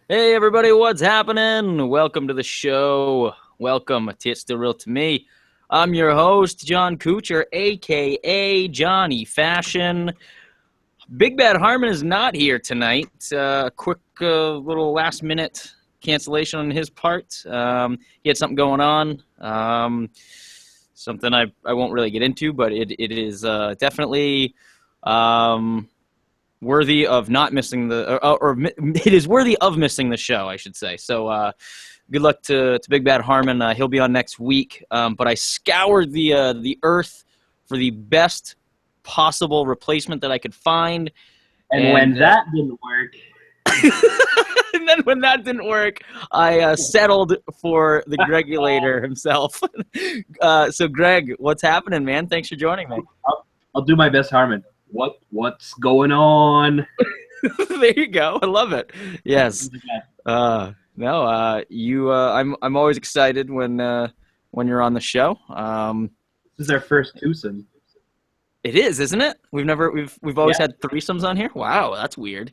Hey everybody, what's happening? Welcome to the show. Welcome to It's Still Real to Me. I'm your host, John Kuchar, aka Johnny Fashion. Big Bad Harmon is not here tonight. Quick little last minute cancellation on his part. He had something going on. Something I won't really get into, but it is definitely worthy of not missing or it is worthy of missing the show, I should say. So good luck to Big Bad Harmon. He'll be on next week. But I scoured the earth for the best possible replacement that I could find. And when that didn't work, and then when that didn't work, I settled for the Gregulator himself. So Greg, what's happening, man? Thanks for joining me. I'll do my best, Harmon. What's going on? There you go. I love it. Yes. I'm always excited when you're on the show. This is our first twosome. It is, isn't it? We've always had threesomes on here. Wow, that's weird.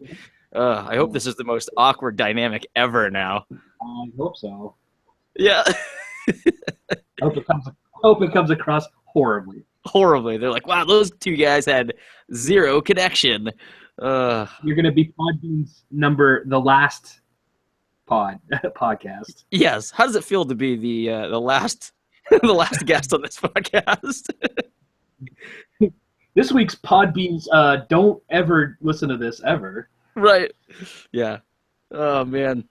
I hope this is the most awkward dynamic ever now. I hope so. Yeah. I hope it comes across horribly. Horribly. They're like, wow, those two guys had zero connection. You're gonna be Podbean's the last podcast. Yes. How does it feel to be the last the last guest on this podcast? This week's Podbeans don't ever listen to this ever. Right. Yeah. Oh man.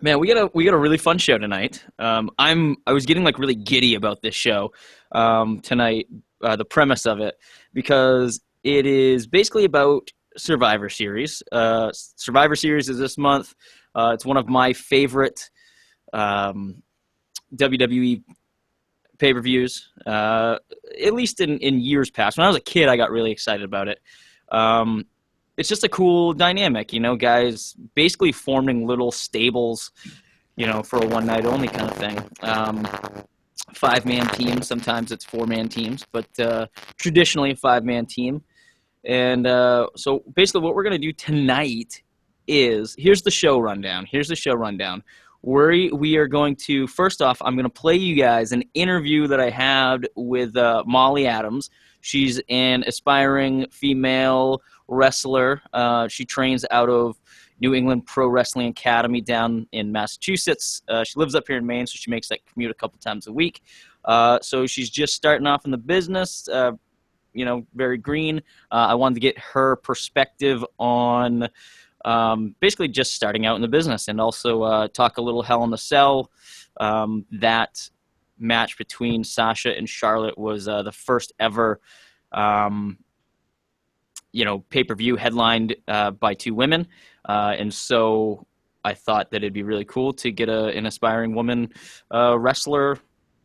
Man, we got a really fun show tonight. I was getting like really giddy about this show tonight, the premise of it, because it is basically about Survivor Series. Survivor Series is this month. It's one of my favorite WWE pay-per-views, at least in years past. When I was a kid, I got really excited about it. It's just a cool dynamic, guys basically forming little stables, for a one-night-only kind of thing. 5-man teams, sometimes it's 4-man teams, but traditionally a 5-man team. And so basically what we're going to do tonight is, here's the show rundown. We are going to, first off, I'm going to play you guys an interview that I had with Molly Adams. She's an aspiring female wrestler. She trains out of New England Pro Wrestling Academy down in Massachusetts. She lives up here in Maine, so she makes that commute a couple times a week. So she's just starting off in the business, very green. I wanted to get her perspective on basically just starting out in the business, and also talk a little Hell in the Cell. That match between Sasha and Charlotte was the first ever pay-per-view headlined by two women. And so I thought that it'd be really cool to get an aspiring woman wrestler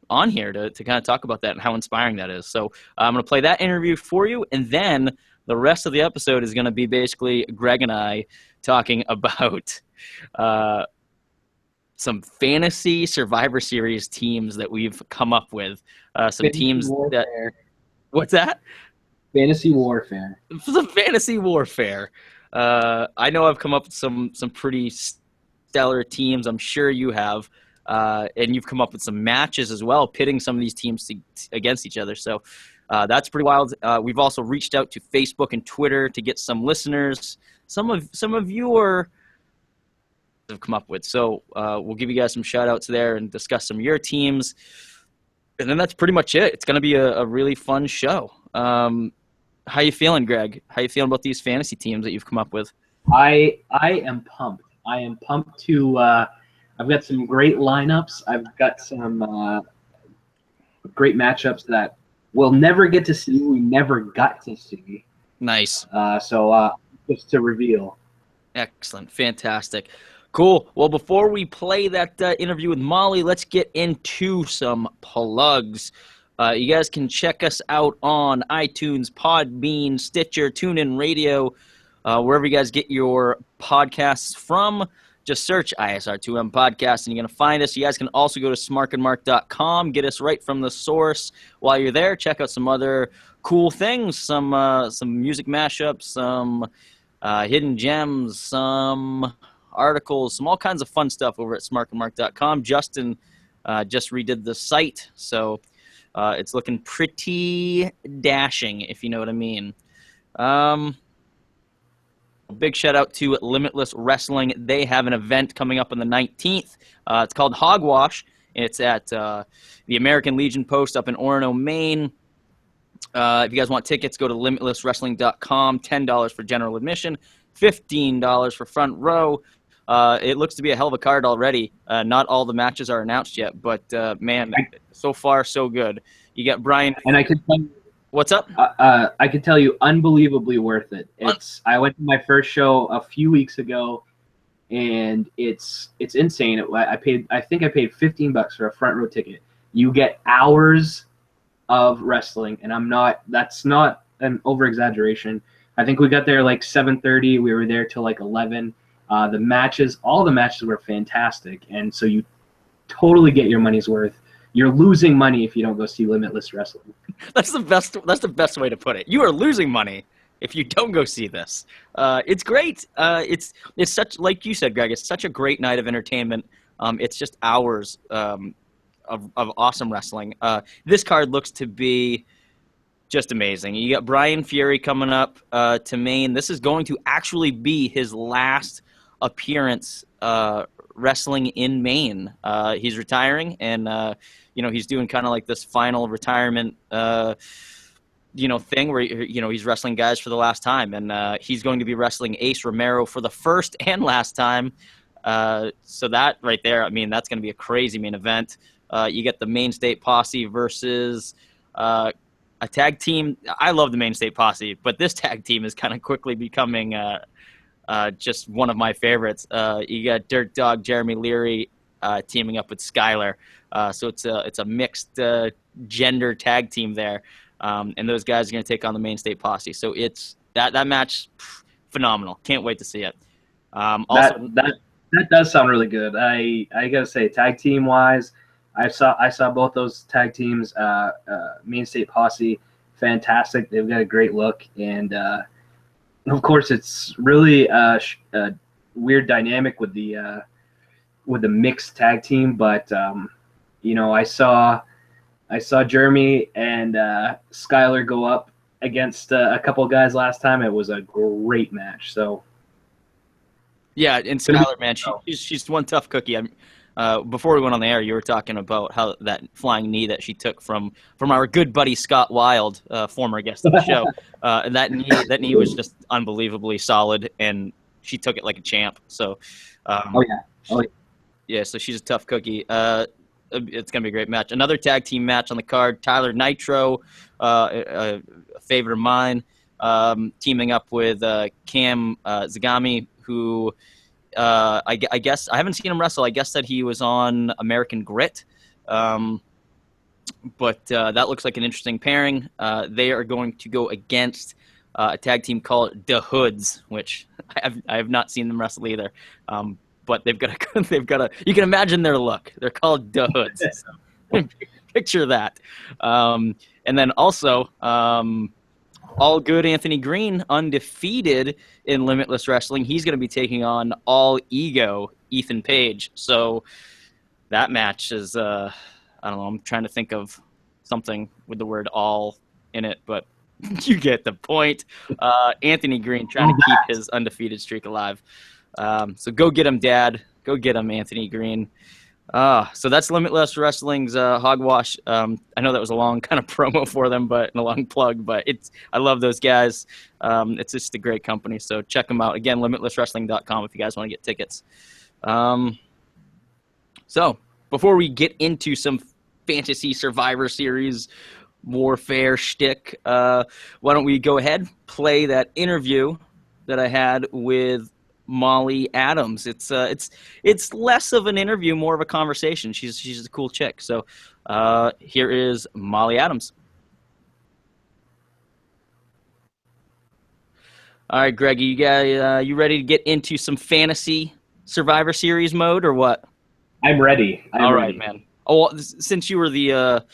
on here to kind of talk about that and how inspiring that is. So I'm going to play that interview for you, and then the rest of the episode is going to be basically Greg and I talking about some fantasy Survivor Series teams that we've come up with. Some fantasy teams warfare. What's that? Fantasy warfare. Some fantasy warfare. I know I've come up with some pretty stellar teams. I'm sure you have. And you've come up with some matches as well, pitting some of these teams against each other. So that's pretty wild. We've also reached out to Facebook and Twitter to get some listeners. Some of you have come up with. So we'll give you guys some shout outs there and discuss some of your teams. And then that's pretty much it. It's going to be a really fun show. How you feeling, Greg? How you feeling about these fantasy teams that you've come up with? I am pumped. I am pumped to I've got some great lineups. I've got some great matchups that we'll never get to see. We never got to see. Nice. So just to reveal. Excellent. Fantastic. Cool. Well, before we play that interview with Molly, let's get into some plugs. You guys can check us out on iTunes, Podbean, Stitcher, TuneIn Radio, wherever you guys get your podcasts from. Just search ISR2M Podcast, and you're going to find us. You guys can also go to smarkandmark.com, get us right from the source. While you're there, check out some other cool things, some music mashups, some hidden gems, some articles, some all kinds of fun stuff over at smartandmark.com. Justin just redid the site, so it's looking pretty dashing, if you know what I mean. A big shout out to Limitless Wrestling. They have an event coming up on the 19th. It's called Hogwash. It's at the American Legion Post up in Orono, Maine. If you guys want tickets, go to limitlesswrestling.com. $10 for general admission, $15 for front row. It looks to be a hell of a card already. Not all the matches are announced yet, but man, so far so good. You got Brian. And I can tell you, what's up? I can tell you, unbelievably worth it. I went to my first show a few weeks ago, and it's insane. I think I paid $15 for a front row ticket. You get hours of wrestling, and that's not an over exaggeration. I think we got there like 7:30. We were there till like 11. All the matches were fantastic, and so you totally get your money's worth. You're losing money if you don't go see Limitless Wrestling. That's the best way to put it. You are losing money if you don't go see this. It's great. It's such, like you said, Greg, it's such a great night of entertainment. It's just hours of awesome wrestling. This card looks to be just amazing. You got Brian Fury coming up to Maine. This is going to actually be his last appearance wrestling in Maine. He's retiring, and he's doing kind of like this final retirement thing where he's wrestling guys for the last time, and he's going to be wrestling Ace Romero for the first and last time. So that right there, I mean, that's going to be a crazy main event. You get the Maine State Posse versus a tag team. I love the Maine State Posse, but this tag team is kind of quickly becoming just one of my favorites. You got Dirt Dog Jeremy Leary teaming up with Skylar. So it's a mixed gender tag team there. And those guys are going to take on the Maine State Posse. So it's that match, phenomenal. Can't wait to see it. Also, that does sound really good. I gotta say, tag team wise, I saw both those tag teams. Maine State Posse, fantastic. They've got a great look, and of course, it's really a weird dynamic with the mixed tag team. But I saw Jeremy and Skylar go up against a couple of guys last time. It was a great match. So yeah, and Skylar, man, she's one tough cookie. Before we went on the air, you were talking about how that flying knee that she took from our good buddy Scott Wild, former guest of the show. And that knee was just unbelievably solid, and she took it like a champ. So, yeah. So she's a tough cookie. It's gonna be a great match. Another tag team match on the card: Tyler Nitro, a favorite of mine, teaming up with Cam Zagami, who. I guess I haven't seen him wrestle. I guess that he was on American Grit, but that looks like an interesting pairing. They are going to go against a tag team called The Hoods, which I have not seen them wrestle either. But they've got a. You can imagine their look. They're called The Hoods. So picture that. And then also. All Good Anthony Green, undefeated in Limitless Wrestling. He's going to be taking on All Ego Ethan Page. So that match is, I don't know, I'm trying to think of something with the word all in it, but you get the point. Anthony Green trying to keep his undefeated streak alive. So go get him, Dad. Go get him, Anthony Green. So that's Limitless Wrestling's Hogwash. I know that was a long kind of promo for them, and a long plug, but I love those guys. It's just a great company, so check them out. Again, limitlesswrestling.com if you guys want to get tickets. So before we get into some fantasy Survivor Series warfare shtick, why don't we go ahead, play that interview that I had with Molly Adams. It's less of an interview, more of a conversation. She's a cool chick. So here is Molly Adams. All right, Greg, you ready to get into some fantasy Survivor Series mode or what? I'm ready. All right, man. Oh, well, since you were the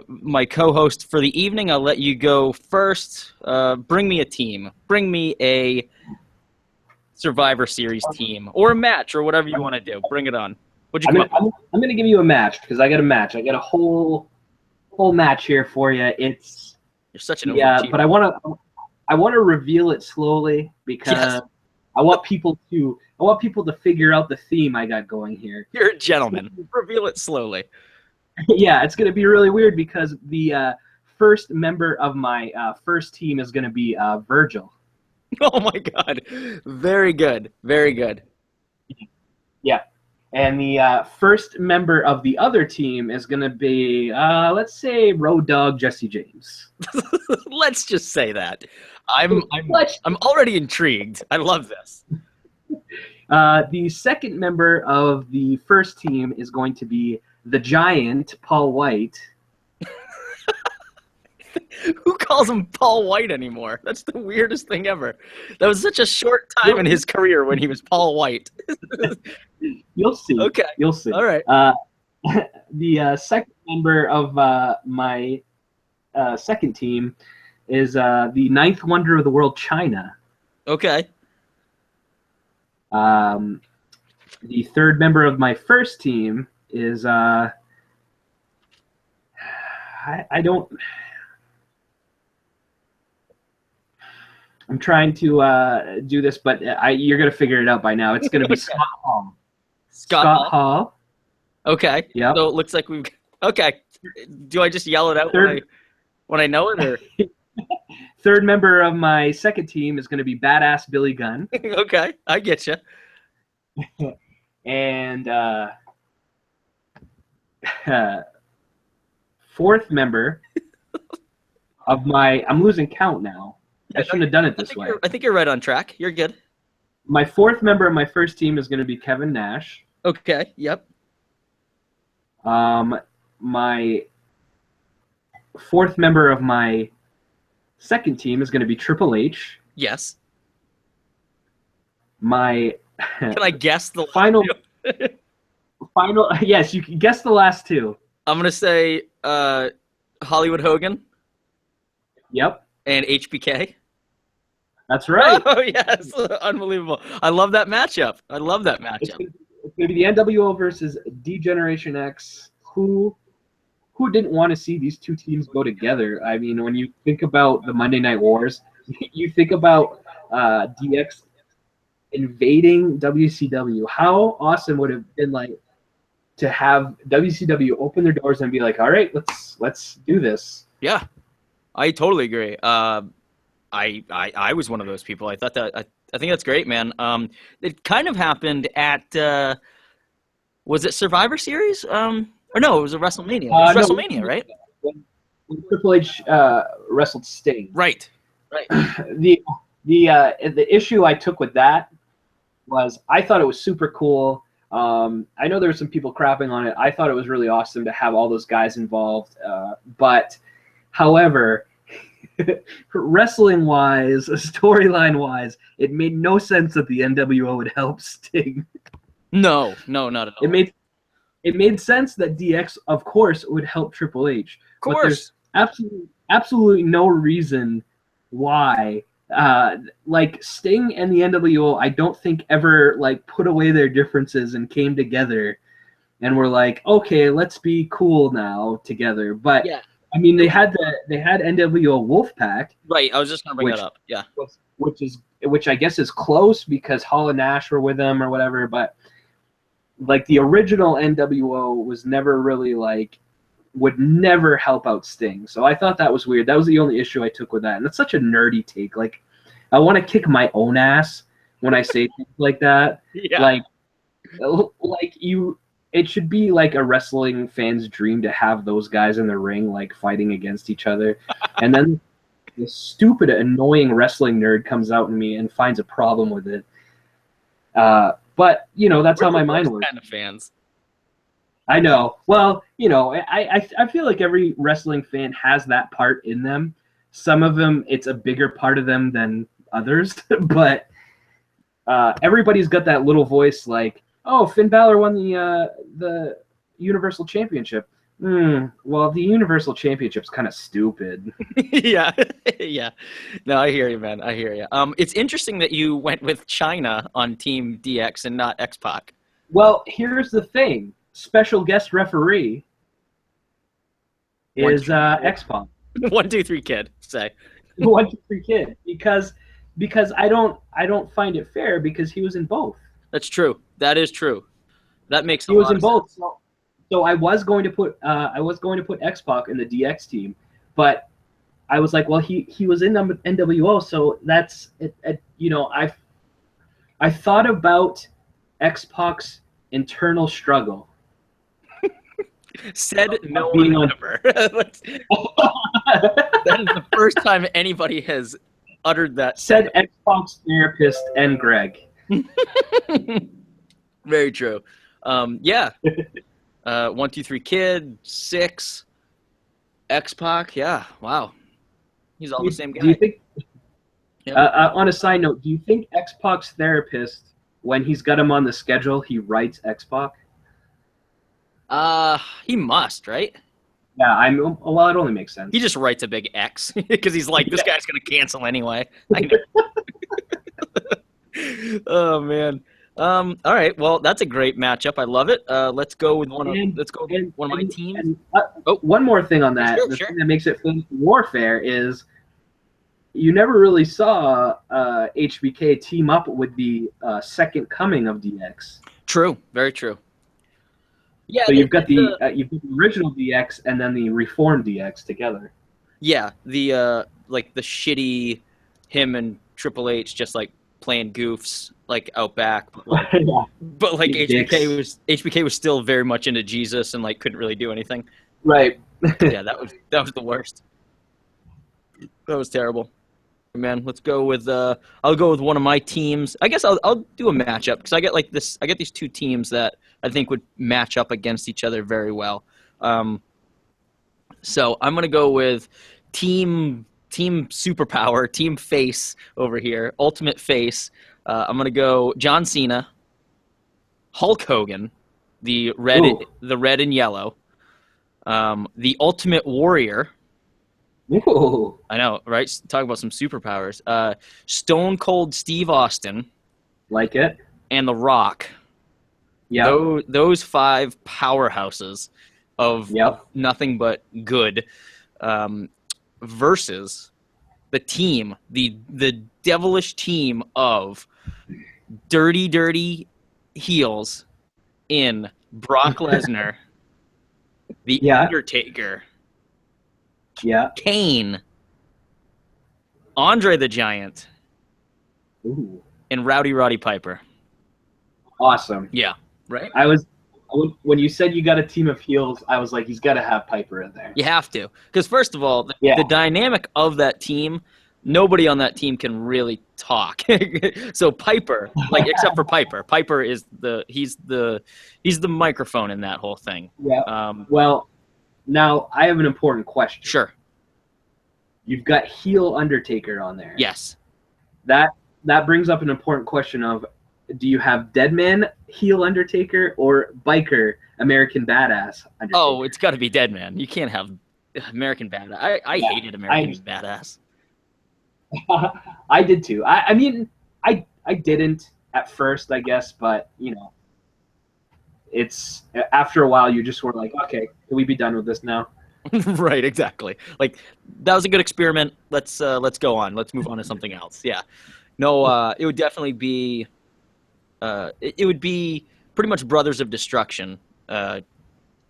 my co-host for the evening, I'll let you go first. Bring me a team. Bring me a Survivor Series team or a match or whatever you want to do. Bring it on. What'd you come up with? I'm gonna give you a match because I got a match. I got a whole match here for you. It's You're such an overachiever. but I want to reveal it slowly because Yes. I want people to figure out the theme I got going here. You're a gentleman. Reveal it slowly. Yeah, it's gonna be really weird because the first member of my first team is gonna be Virgil. Oh my God. Very good. Very good. Yeah. And the first member of the other team is going to be, let's say, Road Dogg Jesse James. Let's just say that. I'm already intrigued. I love this. The second member of the first team is going to be the Giant, Paul White. Who calls him Paul White anymore? That's the weirdest thing ever. That was such a short time in his career when he was Paul White. You'll see. Okay. You'll see. All right. The second member of my second team is the ninth wonder of the world, China. Okay. The third member of my first team is I don't. I'm trying to do this, but you're gonna figure it out by now. It's gonna be Scott Hall. Scott Hall. Okay. Yeah. So it looks like we've. Okay. Do I just yell it out when I know it, or? Third member of my second team is going to be Badass Billy Gunn. Okay, I get you. And fourth member of my, I'm losing count now. I shouldn't have done it this way. I think you're right on track. You're good. My fourth member of my first team is going to be Kevin Nash. Okay. Yep. My fourth member of my second team is going to be Triple H. Yes. My Can I guess the final? Yes, you can guess the last two. I'm gonna say Hollywood Hogan. Yep. And HBK. That's right. Oh yes, unbelievable! I love that matchup. It's going to be the NWO versus D-Generation X. Who didn't want to see these two teams go together? I mean, when you think about the Monday Night Wars, you think about DX invading WCW. How awesome would it have been like to have WCW open their doors and be like, "All right, let's do this." Yeah, I totally agree. I was one of those people. I thought that I think that's great, man. It kind of happened at was it Survivor Series? Or no, it was a WrestleMania. It was WrestleMania, right? When Triple H wrestled Sting. Right. The issue I took with that was I thought it was super cool. I know there were some people crapping on it. I thought it was really awesome to have all those guys involved. But, however, wrestling-wise, storyline-wise, it made no sense that the NWO would help Sting. No, not at all. It made sense that DX, of course, would help Triple H. Of course. But there's absolutely no reason why. Like Sting and the NWO, I don't think ever like put away their differences and came together and were like, okay, let's be cool now together. But yeah. I mean, they had NWO Wolfpack. Right. I was just gonna bring that up. Yeah. Which I guess is close because Hall and Nash were with them or whatever. But like the original NWO was never really like would never help out Sting. So I thought that was weird. That was the only issue I took with that. And it's such a nerdy take. Like I want to kick my own ass when I say things like that. Yeah. Like it should be like a wrestling fan's dream to have those guys in the ring like fighting against each other. And then the stupid, annoying wrestling nerd comes out in me and finds a problem with it. But, you know, that's how my mind works. Kind of fans. I know. Well, you know, I feel like every wrestling fan has that part in them. Some of them, it's a bigger part of them than others. But everybody's got that little voice like, oh, Finn Balor won the Universal Championship. Well, the Universal Championship's kind of stupid. Yeah, yeah. No, I hear you, man. I hear you. It's interesting that you went with China on Team DX and not X Pac. Well, here's the thing: special guest referee One, is X-Pac. 1, 2, 3, kid. Say 1, 2, 3 kid because I don't find it fair because he was in both. that's true. That is true. That makes a He was lot in of sense. both. So I was going to put X-Pac in the DX team, but I was like, well, he was in NWO, so that's it. I thought about X-Pac's internal struggle. Said no being one on. ever. That is the first time anybody has uttered that. Said Xbox therapist and Greg. Very true. Yeah. 1, 2, 3 kid, 6, X Pac. Yeah. Wow. He's all the same guy. Do you think? Yeah. On a side note, do you think X-Pac's therapist, when he's got him on the schedule, he writes X-Pac? He must, right? Yeah, well, it only makes sense. He just writes a big X because he's like, this guy's gonna cancel anyway. I know. Oh man. All right. Well, that's a great matchup. I love it. Let's go with one of my teams. One more thing on that. Sure, the sure. thing that makes it fun for Warfare is you never really saw HBK team up with the second coming of DX. True. Very true. Yeah. So you've got the original DX and then the reformed DX together. Yeah. The like the shitty him and Triple H just like playing goofs like out back, but like, Yeah. but like Dicks. HBK was still very much into Jesus and like couldn't really do anything. Right. Yeah, that was the worst. That was terrible. Man, let's go with I'll go with one of my teams. I guess I'll do a matchup because I get these two teams that I think would match up against each other very well. So I'm gonna go with team superpower, team face over here, ultimate face. I'm gonna go John Cena, Hulk Hogan, the red and yellow, the Ultimate Warrior. Ooh. I know, right? Talk about some superpowers. Stone Cold Steve Austin. Like it. And The Rock. Yeah. Those 5 powerhouses of nothing but good versus the team, the devilish team of dirty heels in Brock Lesnar, The Undertaker, Kane, Andre the Giant, and Rowdy Piper. Awesome. Yeah, right? When you said you got a team of heels, I was like, he's got to have Piper in there. You have to. Because first of all, the dynamic of that team, nobody on that team can really talk. So Piper, like except for Piper is he's the microphone in that whole thing. Yeah. Well, now I have an important question. Sure. You've got heel Undertaker on there. Yes. That brings up an important question of, do you have Deadman heel Undertaker or biker American Badass Undertaker? Oh, it's got to be Deadman. You can't have American Badass. I hated American Badass. I did too. I mean, I didn't at first, I guess, but it's after a while you just were like, okay, can we be done with this now? Right, exactly. Like that was a good experiment. Let's go on. Let's move on to something else. Yeah. No, it would definitely be it would be pretty much Brothers of Destruction,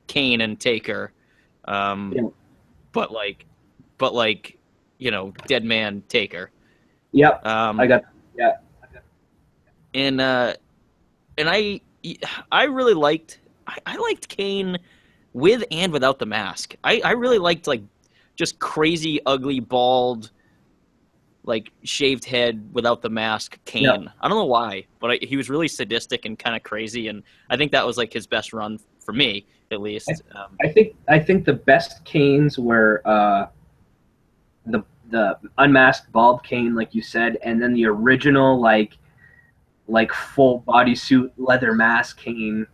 Kane and Taker, but like Dead Man Taker. Yep. And I really liked I liked Kane with and without the mask. I really liked like just crazy, ugly, bald, like shaved head without the mask Kane. Yep. I don't know why, but he was really sadistic and kind of crazy, and I think that was like his best run for me, at least. I think the best Kanes were the unmasked bald Kane, like you said, and then the original like full bodysuit leather mask Kane.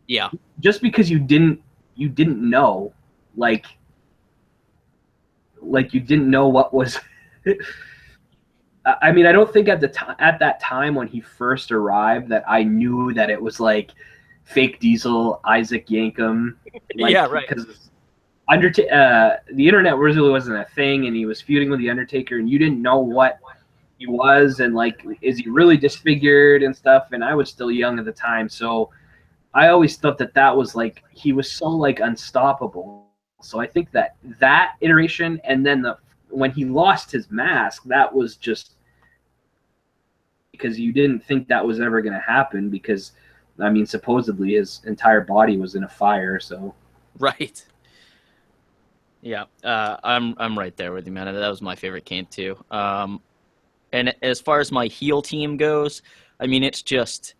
Yeah. Just because you didn't you didn't know, like you didn't know what was. I mean, I don't think at that time when he first arrived that I knew that it was like fake Diesel, Isaac Yankem, like Yeah, right. because the internet really wasn't a thing, and he was feuding with the Undertaker, and you didn't know what he was, and like, is he really disfigured and stuff? And I was still young at the time, so I always thought that was like he was so like unstoppable. So I think that iteration, and then when he lost his mask, that was just because you didn't think that was ever going to happen, because I mean, supposedly his entire body was in a fire. So Right. Yeah, I'm right there with you, man. That was my favorite Kane too. And as far as my heel team goes, I mean, it's just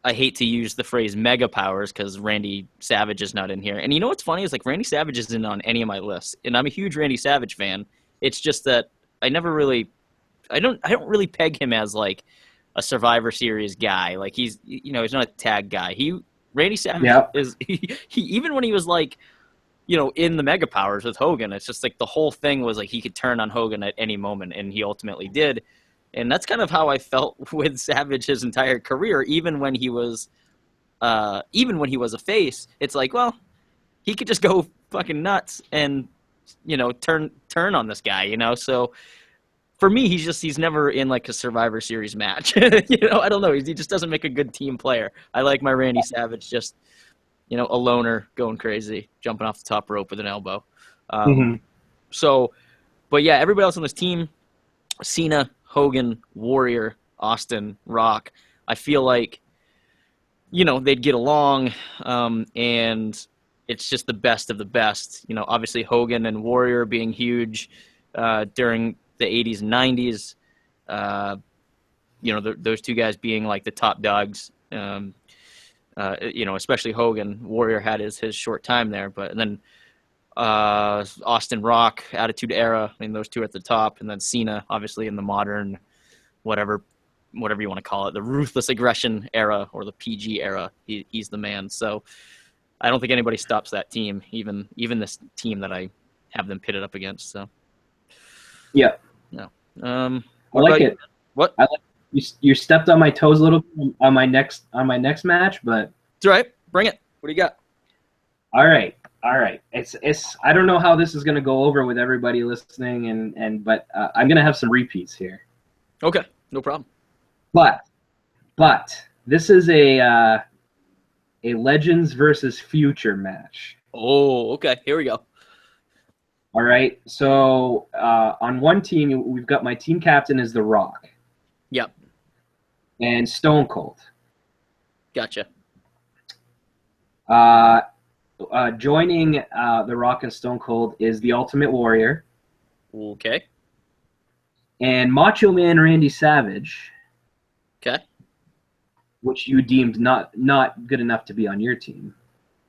I hate to use the phrase mega powers because Randy Savage is not in here. And you know what's funny is like Randy Savage isn't on any of my lists, and I'm a huge Randy Savage fan. It's just that I never really, I don't really peg him as like a Survivor Series guy. Like he's he's not a tag guy. Randy Savage yeah, is he even when he was like in the Mega Powers with Hogan, it's just like the whole thing was like he could turn on Hogan at any moment, and he ultimately did. And that's kind of how I felt with Savage his entire career, even when he was a face. It's like, well, he could just go fucking nuts and turn on this guy. So for me, he's never in like a Survivor Series match. I don't know. He just doesn't make a good team player. I like my Randy Savage just a loner going crazy, jumping off the top rope with an elbow. mm-hmm. So, but yeah, everybody else on this team, Cena, Hogan, Warrior, Austin, Rock, I feel like, they'd get along, and it's just the best of the best. Obviously Hogan and Warrior being huge during the 80s and 90s, those two guys being like the top dogs. Especially Hogan. Warrior had his short time there, but then Austin, Rock, Attitude Era. I mean, those two at the top, and then Cena, obviously in the modern, whatever you want to call it, the ruthless aggression era or the PG era. He's the man. So I don't think anybody stops that team, even this team that I have them pitted up against. So yeah, no. I like it. What? I like you stepped on my toes a little bit on my next match, but it's all right. Bring it. What do you got? All right. It's I don't know how this is going to go over with everybody listening, but I'm going to have some repeats here. Okay, no problem. But this is a Legends versus Future match. Oh, okay. Here we go. All right. So on one team, we've got my team captain is The Rock. Yep. And Stone Cold. Gotcha. Joining The Rock and Stone Cold is the Ultimate Warrior. Okay. And Macho Man Randy Savage. Okay. Which you deemed not good enough to be on your team.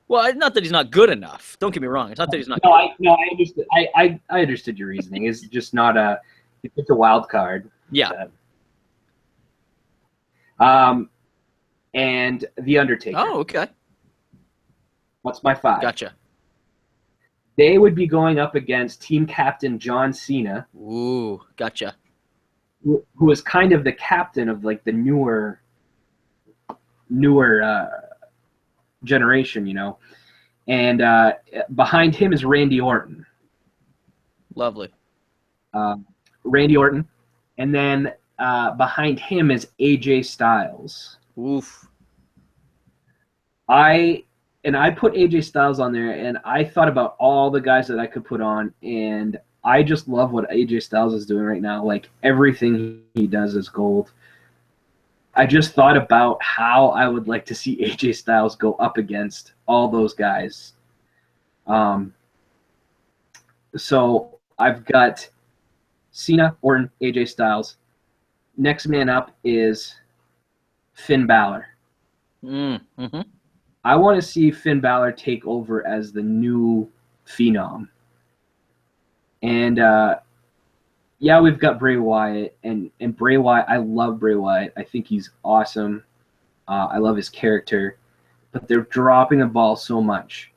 Well, not that he's not good enough. Don't get me wrong. It's not that he's not. I understood. I understood your reasoning. It's just not it's a wild card. Yeah. And The Undertaker. Oh, okay. What's my 5? Gotcha. They would be going up against team captain John Cena. Ooh, gotcha. Who is kind of the captain of like the newer generation, and behind him is Randy Orton. Lovely. Randy Orton, and then behind him is AJ Styles. Oof. I put AJ Styles on there, and I thought about all the guys that I could put on, and I just love what AJ Styles is doing right now. Like, everything he does is gold. I just thought about how I would like to see AJ Styles go up against all those guys. So I've got Cena, Orton, AJ Styles. Next man up is Finn Balor. Mm-hmm. I want to see Finn Balor take over as the new Phenom. And yeah, we've got Bray Wyatt, and Bray Wyatt, I love Bray Wyatt. I think he's awesome. I love his character. But they're dropping the ball so much.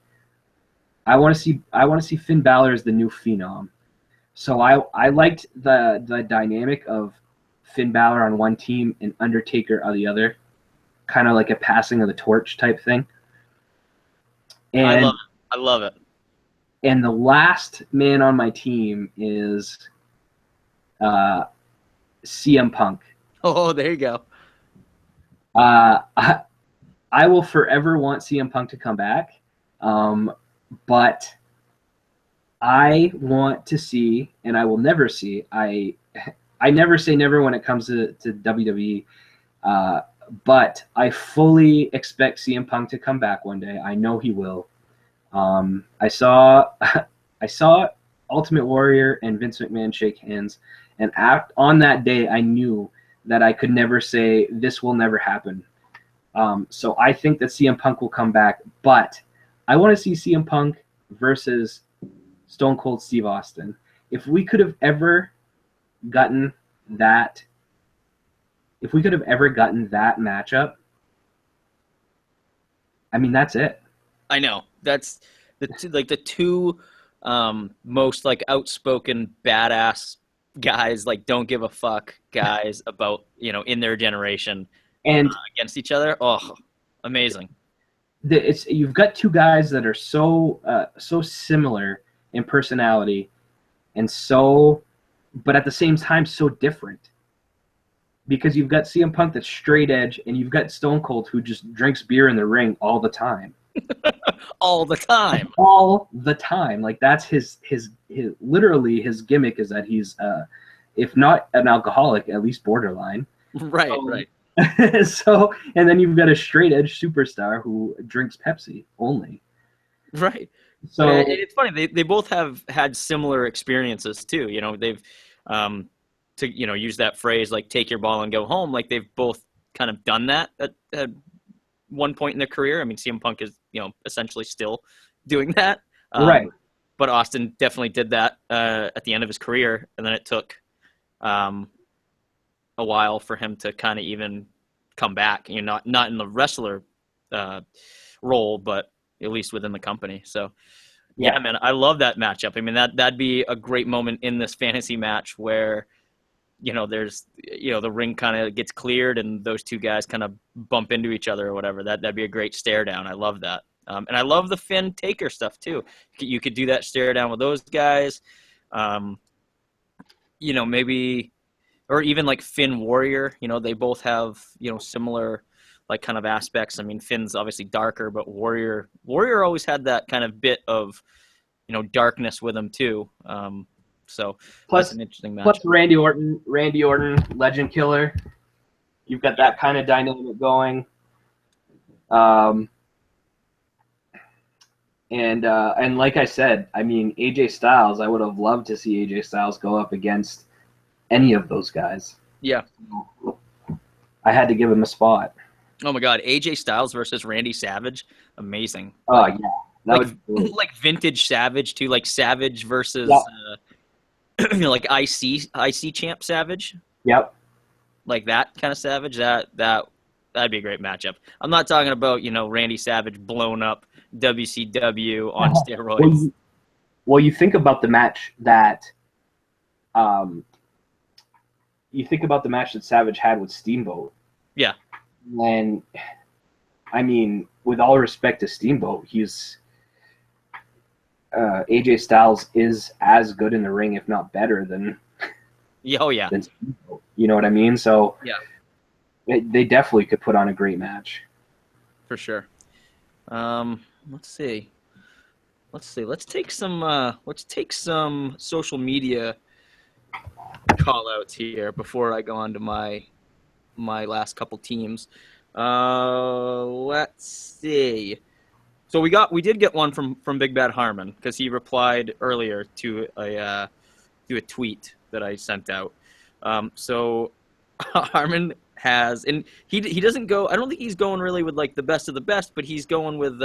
I want to see Finn Balor as the new Phenom. So I liked the dynamic of Finn Balor on one team and Undertaker on the other, kind of like a passing of the torch type thing. I And love it. I love it. and the last man on my team is uh, CM Punk. Oh, there you go. I will forever want CM Punk to come back, but I want to see, and I will never see. I never say never when it comes to WWE, but I fully expect CM Punk to come back one day. I know he will. I saw I saw Ultimate Warrior and Vince McMahon shake hands, and on that day I knew that I could never say this will never happen. So I think that CM Punk will come back, but I want to see CM Punk versus Stone Cold Steve Austin. If we could have ever gotten that, if we could have ever gotten that matchup, I mean, that's it. I know. That's the two most like outspoken badass guys, like don't give a fuck guys about, in their generation And against each other. Oh, amazing. you've got two guys that are so similar in personality, and but at the same time so different. Because you've got CM Punk that's straight edge, and you've got Stone Cold who just drinks beer in the ring all the time. All the time. All the time. Like that's his literally his gimmick is that he's if not an alcoholic, at least borderline. Right, right. So, and then you've got a straight edge superstar who drinks Pepsi only. Right. So but it's funny. They both have had similar experiences too. They've to use that phrase like take your ball and go home. Like they've both kind of done that at one point in their career. I mean, CM Punk is essentially still doing that. Right. But Austin definitely did that at the end of his career, and then it took a while for him to kind of even come back. Not in the wrestler role, but at least within the company. So, yeah, man, I love that matchup. I mean, that'd be a great moment in this fantasy match where, there's, the ring kind of gets cleared and those two guys kind of bump into each other or whatever. That'd be a great stare down. I love that. And I love the Finn Taker stuff too. You could do that stare down with those guys. Maybe, or even like Finn Warrior, they both have, similar like kind of aspects. I mean, Finn's obviously darker, but Warrior always had that kind of bit of, darkness with him too. So that's an interesting match. Plus Randy Orton, legend killer. You've got that kind of dynamic going. And like I said, I mean, AJ Styles, I would have loved to see AJ Styles go up against any of those guys. Yeah. I had to give him a spot. Oh my God, AJ Styles versus Randy Savage, amazing. Oh yeah, like vintage Savage too, like Savage versus like IC champ Savage. Yep. Like that kind of Savage. That'd be a great matchup. I'm not talking about Randy Savage blown up WCW on steroids. Well, you think about the match that Savage had with Steamboat. Yeah. And I mean, with all respect to Steamboat, he's AJ Styles is as good in the ring, if not better than. Oh yeah. Than Steamboat. You know what I mean? So yeah, they definitely could put on a great match. For sure. Let's see. Let's take some social media call outs here before I go on to my last couple teams. Let's see. So we did get one from Big Bad Harmon because he replied earlier to a tweet that I sent out. So Harmon has, and he doesn't go. I don't think he's going really with like the best of the best, but he's going with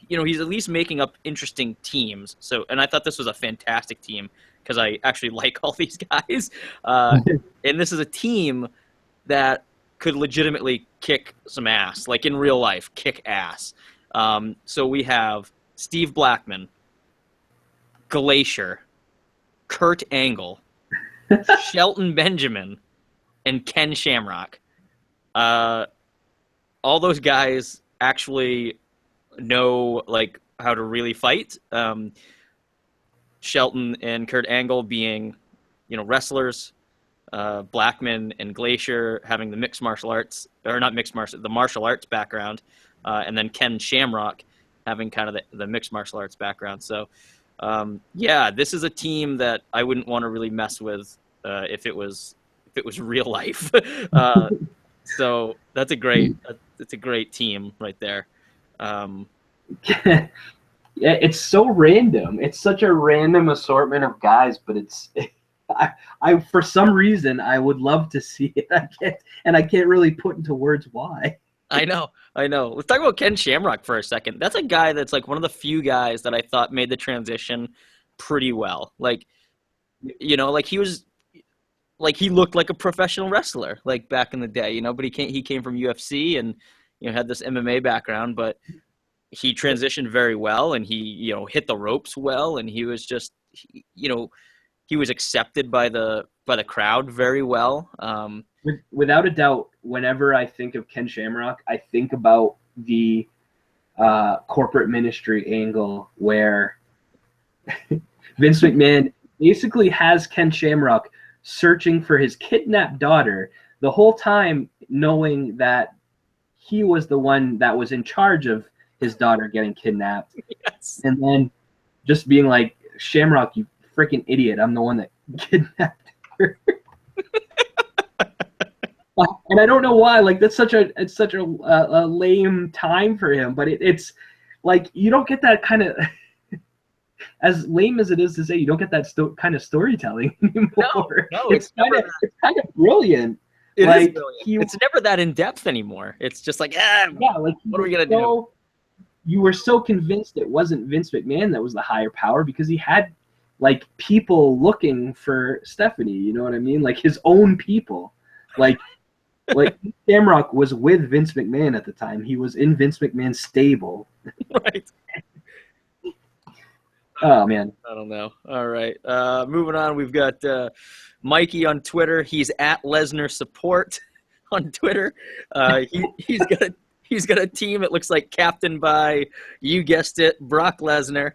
he's at least making up interesting teams. So, and I thought this was a fantastic team because I actually like all these guys. And this is a team that could legitimately kick some ass, like in real life, kick ass. So we have Steve Blackman, Glacier, Kurt Angle, Shelton Benjamin, and Ken Shamrock. All those guys actually know like how to really fight. Shelton and Kurt Angle being, wrestlers. Blackman and Glacier having the mixed martial arts, or not mixed martial, the martial arts background, and then Ken Shamrock having kind of the mixed martial arts background. So, this is a team that I wouldn't want to really mess with if it was real life. So that's a great team right there. It's so random. It's such a random assortment of guys, but it's. I for some reason I would love to see it. I can't really put into words why. I know. Let's talk about Ken Shamrock for a second. That's a guy that's like one of the few guys that I thought made the transition pretty well. Like, like he was, like he looked like a professional wrestler, like back in the day, but he came from UFC and had this MMA background, but he transitioned very well and he hit the ropes well, and he was just he was accepted by the crowd very well. Without a doubt, whenever I think of Ken Shamrock, I think about the corporate ministry angle where Vince McMahon basically has Ken Shamrock searching for his kidnapped daughter the whole time, knowing that he was the one that was in charge of his daughter getting kidnapped. Yes. And then just being like, Shamrock, you freaking idiot, I'm the one that kidnapped her. And I don't know why, like it's such a lame time for him, but it's like you don't get that kind of, as lame as it is to say, you don't get that kind of storytelling anymore. No, it's kind of brilliant. It is brilliant. It's never that in depth anymore. It's just like, like what are we gonna do? You were so convinced it wasn't Vince McMahon that was the higher power because he had like people looking for Stephanie, you know what I mean? Like his own people. Like Shamrock was with Vince McMahon at the time. He was in Vince McMahon's stable. Right. Oh man. I don't know. All right. Moving on, we've got Mikey on Twitter. He's at Lesnar Support on Twitter. He's got a team. It looks like captained by, you guessed it, Brock Lesnar.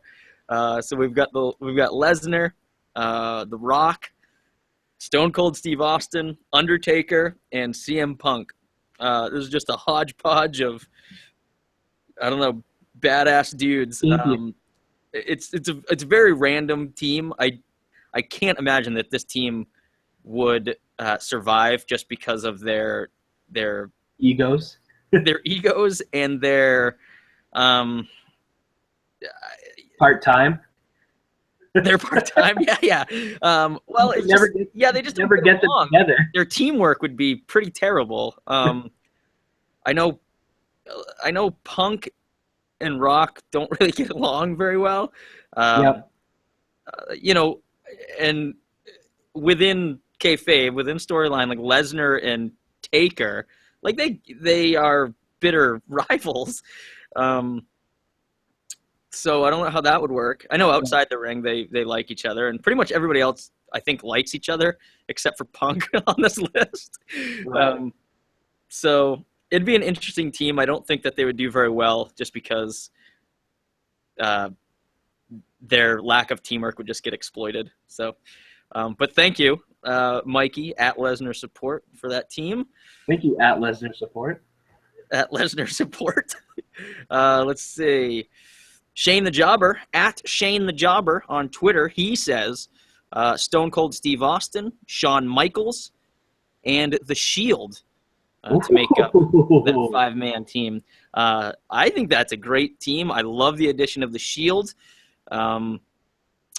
So we've got Lesnar, The Rock, Stone Cold Steve Austin, Undertaker, and CM Punk. This is just a hodgepodge of, I don't know, badass dudes. It's a very random team. I can't imagine that this team would survive just because of their egos, their egos and their part-time. They're part-time. Yeah. Well, it's they just never get them together. Their teamwork would be pretty terrible. I know Punk and Rock don't really get along very well. Yep. And within kayfabe, within storyline, like Lesnar and Taker, like they are bitter rivals. So I don't know how that would work. I know outside the ring they like each other, and pretty much everybody else I think likes each other except for Punk on this list. Right. So it'd be an interesting team. I don't think that they would do very well just because their lack of teamwork would just get exploited. So, but thank you, Mikey, at Lesnar Support, for that team. Thank you, at Lesnar Support. At Lesnar Support. Let's see. Shane the Jobber, at Shane the Jobber on Twitter, he says Stone Cold Steve Austin, Shawn Michaels, and The Shield to make up that five-man team. I think that's a great team. I love the addition of The Shield. When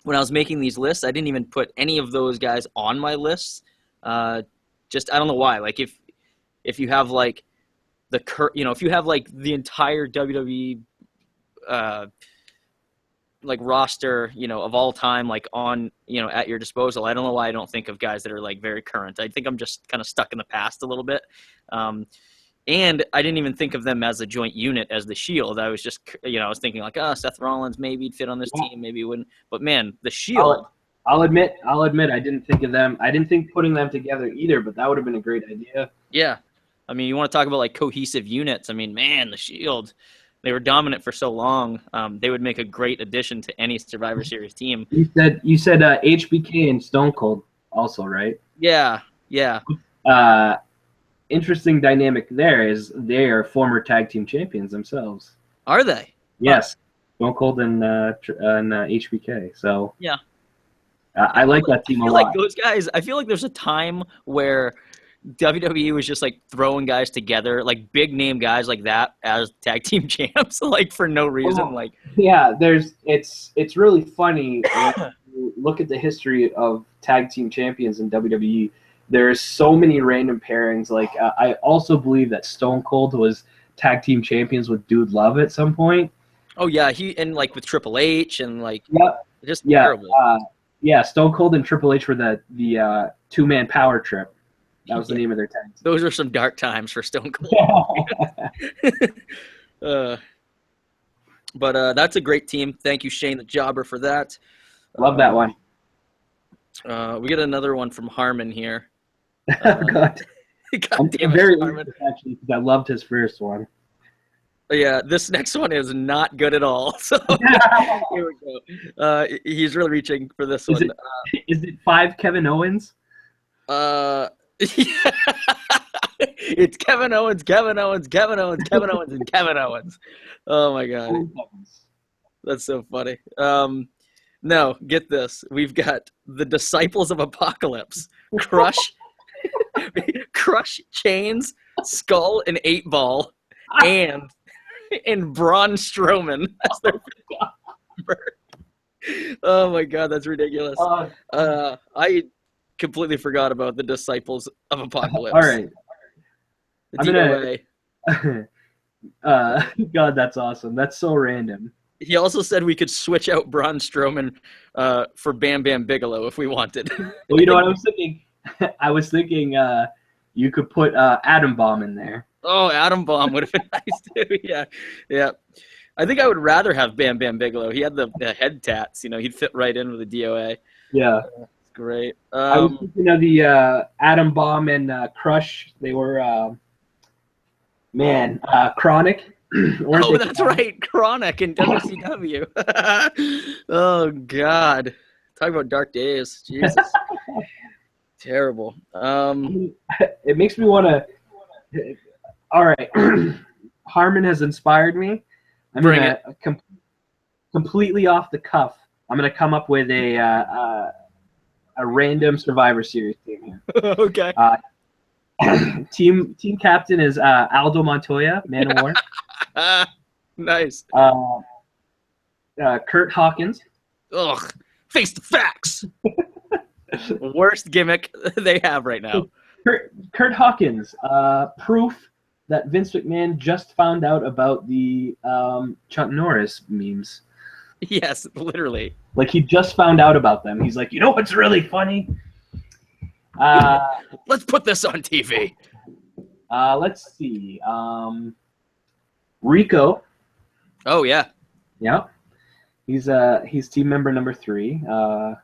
I was making these lists, I didn't even put any of those guys on my lists. Just I don't know why. Like if you have like if you have like the entire WWE like roster, of all time, like on, at your disposal. I don't know why I don't think of guys that are like very current. I think I'm just kind of stuck in the past a little bit. And I didn't even think of them as a joint unit as the Shield. I was just, I was thinking like, Seth Rollins maybe he'd fit on this Yeah. team, maybe he wouldn't. But man, the Shield. I'll admit, I didn't think of them. I didn't think putting them together either, but that would have been a great idea. Yeah. I mean, you want to talk about like cohesive units. I mean, man, the Shield, they were dominant for so long. They would make a great addition to any Survivor Series team. You said HBK and Stone Cold also, right? Yeah. Yeah. Interesting dynamic there is they are former tag team champions themselves. Are they? Yes. Stone Cold and HBK. So yeah. I like that team a lot. Like those guys, I feel like there's a time where WWE was just like throwing guys together, like big name guys like that as tag team champs, like for no reason. Like it's really funny when you look at the history of tag team champions in WWE. There's so many random pairings. Like I also believe that Stone Cold was tag team champions with Dude Love at some point. Oh yeah, and like with Triple H and like just terrible. Stone Cold and Triple H were the 2-man power trip. That was the name of their tag team. Those are some dark times for Stone Cold. But that's a great team. Thank you, Shane the Jobber, for that. Love that one. We get another one from Harmon here. God damn it, very Harmon. Actually, because I loved his first one. Yeah, this next one is not good at all. So here we go. He's really reaching for this one. Is it 5 Kevin Owens? It's Kevin Owens, Kevin Owens, Kevin Owens, Kevin Owens, and Kevin Owens. Oh my god, that's so funny. No, get this. We've got the Disciples of Apocalypse, Crush, Chains, Skull, and 8-Ball, and Braun Strowman as their member. Oh my god, that's ridiculous. I completely forgot about the Disciples of Apocalypse. All right. The DOA. God, that's awesome. That's so random. He also said we could switch out Braun Strowman for Bam Bam Bigelow if we wanted. Well, you know what I was thinking? I was thinking you could put Atom Bomb in there. Oh, Atom Bomb would have been nice too. Yeah. I think I would rather have Bam Bam Bigelow. He had the head tats. He'd fit right in with the DOA. Yeah. Great. I was thinking of the Atom Bomb and Crush. They were, Chronic. Oh, that's right. Chronic in WCW. Oh, God. Talk about dark days. Jesus. Terrible. It makes me want to... All right. Harmon has inspired me. I'm Bring gonna it. Completely off the cuff. I'm going to come up with a random Survivor Series team here. Okay. Team captain is Aldo Montoya, Man of War. Nice. Kurt Hawkins. Ugh. Face the facts. Worst gimmick they have right now. Kurt Hawkins. Proof that Vince McMahon just found out about the Chuck Norris memes. Yes, literally. Like he just found out about them. He's like, you know what's really funny? Let's put this on TV. Let's see. Rico. Oh yeah. Yeah. He's team member number 3. Oh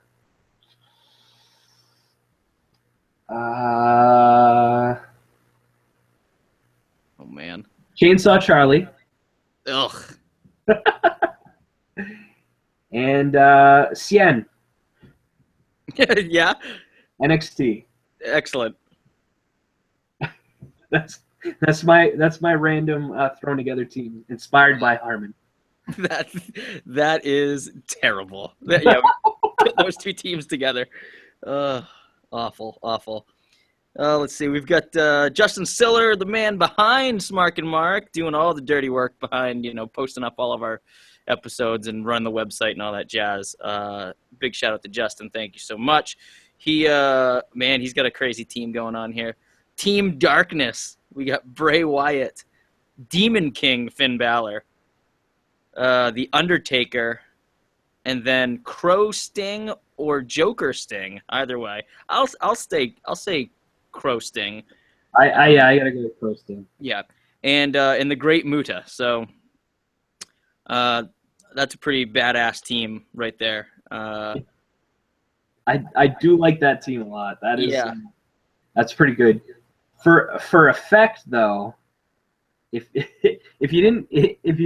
man. Chainsaw Charlie. Ugh. And Cien. Yeah. NXT. Excellent. That's my random thrown together team inspired by Harmon. That is terrible. Yeah, put those two teams together. Awful. Let's see. We've got Justin Siller, the man behind Smark and Mark, doing all the dirty work behind, posting up all of our episodes and run the website and all that jazz. Big shout out to Justin. Thank you so much. He's got a crazy team going on here. Team Darkness. We got Bray Wyatt, Demon King Finn Balor, The Undertaker, and then Crow Sting or Joker Sting. Either way, I'll say Crow Sting. I gotta go close to him. Yeah, and the Great Muta. So that's a pretty badass team right there. I do like that team a lot. Yeah. That's pretty good. For effect though, if if you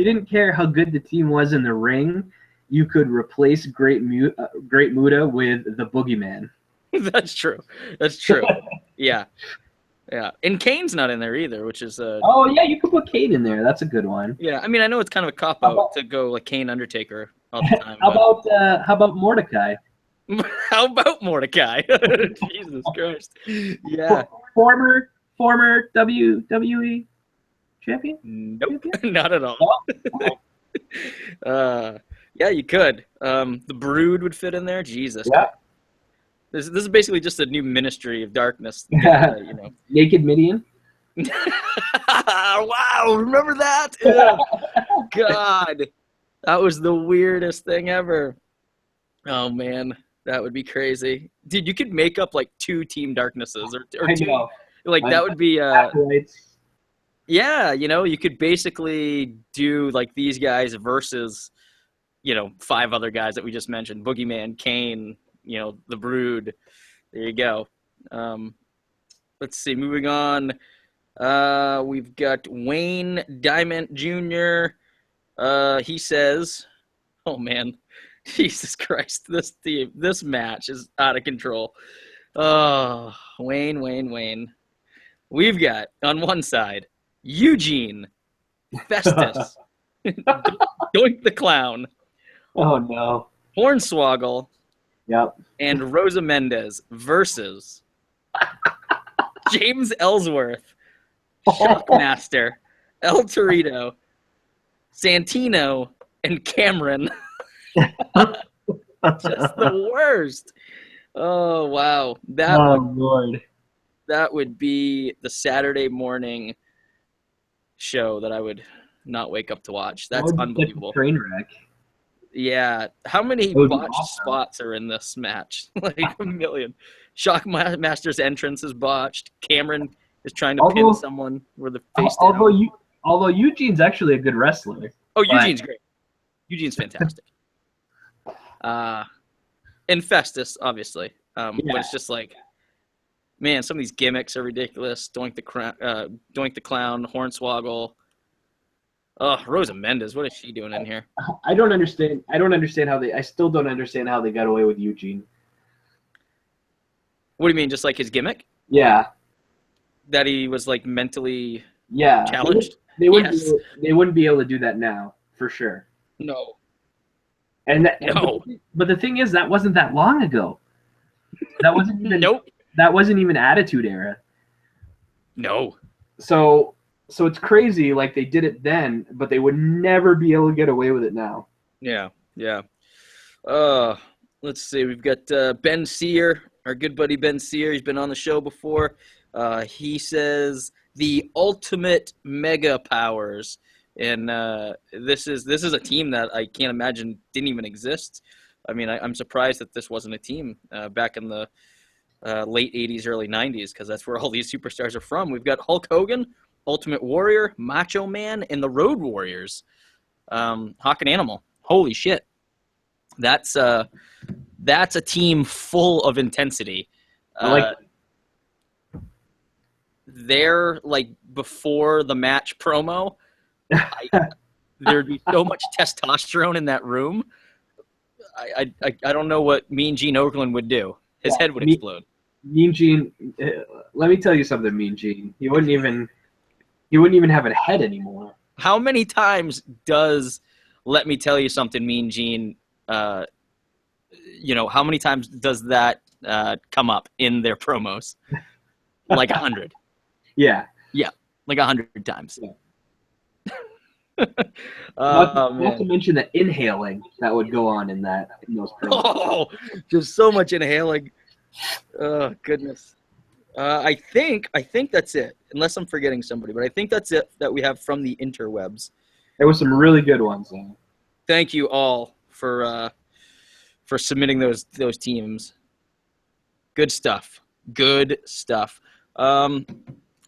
didn't care how good the team was in the ring, you could replace Great Muta with the Boogeyman. That's true. That's true. Yeah. Yeah. And Kane's not in there either, which is Oh yeah, you could put Kane in there. That's a good one. yeah. I mean, I know it's kind of a cop out to go like Kane Undertaker all the time, but How about Mordecai? how about Mordecai? Jesus Christ. Yeah. Former WWE champion? Nope. Not at all. Yeah, you could. The Brood would fit in there. Jesus. Yeah. This is basically just a new ministry of darkness. You know. Naked Midian. Wow, remember that? Yeah. God, that was the weirdest thing ever. Oh man, that would be crazy, dude. You could make up like 2 Team Darknesses or I 2, know. like that would be Acolytes. yeah. You know, you could basically do like these guys versus 5 other guys that we just mentioned: Boogeyman, Kane, the Brood. There you go. Let's see. Moving on. We've got Wayne Diamond Jr. He says, "Oh man, Jesus Christ, this match is out of control." Oh, Wayne. We've got on one side Eugene, Festus, Doink the Clown, Oh no. Hornswoggle, Yep. and Rosa Mendez versus James Ellsworth, Shockmaster, El Torito, Santino, and Cameron. Just the worst. Oh wow, Lord. that would be the Saturday morning show that I would not wake up to watch. That's unbelievable. Train wreck. Yeah, how many That would be botched awesome. spots are in this match? Like a million. Shockmaster's entrance is botched. Cameron is trying to pin someone with the face down. Although Eugene's actually a good wrestler. Oh, Eugene's great. Eugene's fantastic. And Festus, obviously. But it's just like, man, some of these gimmicks are ridiculous. Doink the Clown, Hornswoggle. Oh, Rosa Mendez, what is she doing in here? I don't understand. I still don't understand how they got away with Eugene. What do you mean, just like his gimmick? Yeah. That he was like mentally Yeah. challenged? They wouldn't. Yes. They wouldn't be able to do that now, for sure. No. No. But the thing is, that wasn't that long ago. That wasn't even. Nope. That wasn't even Attitude Era. No. So it's crazy. Like they did it then, but they would never be able to get away with it now. Yeah. Let's see. We've got Ben Sear, our good buddy Ben Sear. He's been on the show before. He says the ultimate mega powers, and this is a team that I can't imagine didn't even exist. I mean, I'm surprised that this wasn't a team back in the late 80s, early 90s, because that's where all these superstars are from. We've got Hulk Hogan, Ultimate Warrior, Macho Man, and the Road Warriors. Hawk and Animal. Holy shit. That's a team full of intensity. They're like before the match promo. There'd be so much testosterone in that room. I don't know what Mean Gene Okerlund would do. His head would explode. Mean Gene, let me tell you something, Mean Gene. He wouldn't even have a head anymore. How many times does "Let me tell you something, Mean Gene"? How many times does that come up in their promos? Like 100. Yeah, like 100 times. Yeah. Not to mention the inhaling that would go on in those promos. Oh, just so much inhaling. Oh goodness. I think that's it. Unless I'm forgetting somebody, but I think that's it that we have from the interwebs. There was some really good ones though. Thank you all for submitting those teams. Good stuff.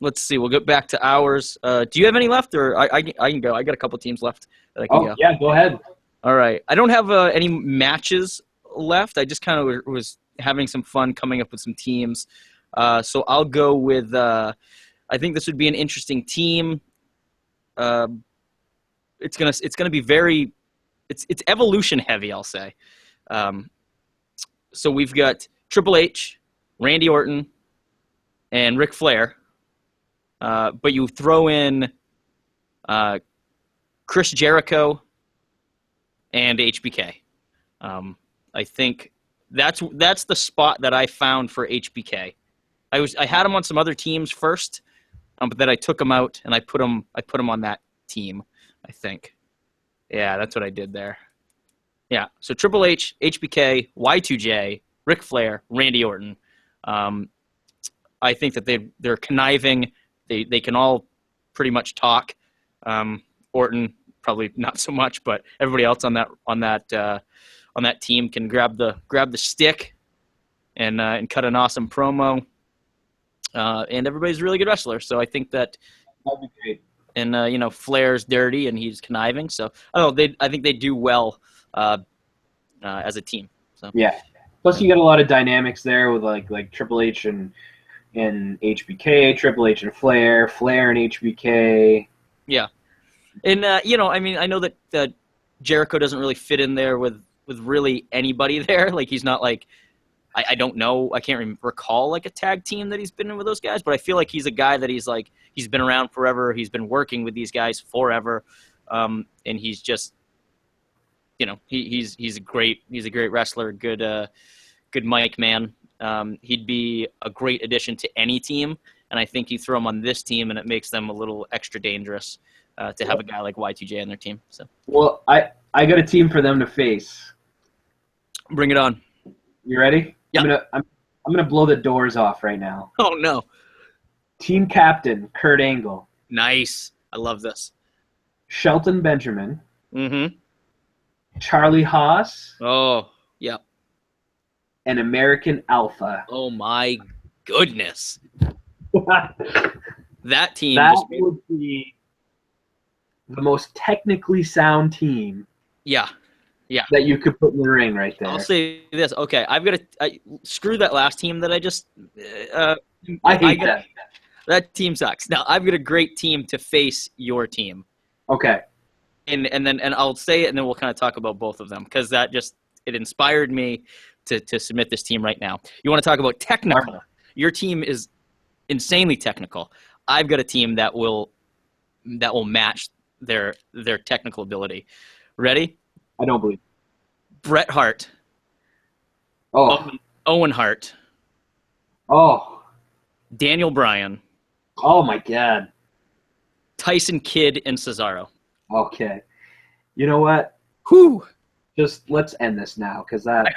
let's see. We'll get back to ours. Do you have any left, or I can go? I got a couple teams left that I can Oh go. yeah, go ahead. All right. I don't have any matches left. I just kind of was having some fun coming up with some teams. So I'll go with. I think this would be an interesting team. It's gonna be very. It's evolution heavy, I'll say. So we've got Triple H, Randy Orton, and Ric Flair. But you throw in Chris Jericho and HBK. I think that's the spot that I found for HBK. I had him on some other teams first, but then I took him out and I put him on that team. I think, yeah, that's what I did there. Yeah, so Triple H, HBK, Y2J, Ric Flair, Randy Orton. I think that they're conniving. They can all pretty much talk. Orton probably not so much, but everybody else on that team can grab the stick and cut an awesome promo. And everybody's a really good wrestler, so I think that'd be great. And Flair's dirty and he's conniving, so I think they do well as a team. So yeah. Plus, you got a lot of dynamics there with like Triple H and HBK, Triple H and Flair and HBK. Yeah. And I know that Jericho doesn't really fit in there with really anybody there. Like he's not like I don't know. I can't recall like a tag team that he's been in with those guys, but I feel like he's a guy that he's been around forever. He's been working with these guys forever, and he's just he's a great wrestler, good mic man. He'd be a great addition to any team, and I think you throw him on this team, and it makes them a little extra dangerous to have a guy like Y2J on their team. So, well, I got a team for them to face. Bring it on. You ready? Yeah. I'm gonna blow the doors off right now. Oh no. Team captain Kurt Angle. Nice. I love this. Shelton Benjamin. Mm-hmm. Charlie Haas. Oh, yep. And American Alpha. Oh my goodness. That team would be the most technically sound team. Yeah. Yeah. That you could put in the ring right there. I'll say this. Okay, I've got to screw that last team that I just. I hate that. That team sucks. Now I've got a great team to face your team. Okay. And I'll say it, and then we'll kind of talk about both of them because it inspired me to submit this team right now. You want to talk about technical? Right. Your team is insanely technical. I've got a team that will match their technical ability. Ready? I don't believe. Bret Hart. Oh. Owen Hart. Oh. Daniel Bryan. Oh my God. Tyson Kidd and Cesaro. Okay. You know what? Whew. Just let's end this now because that.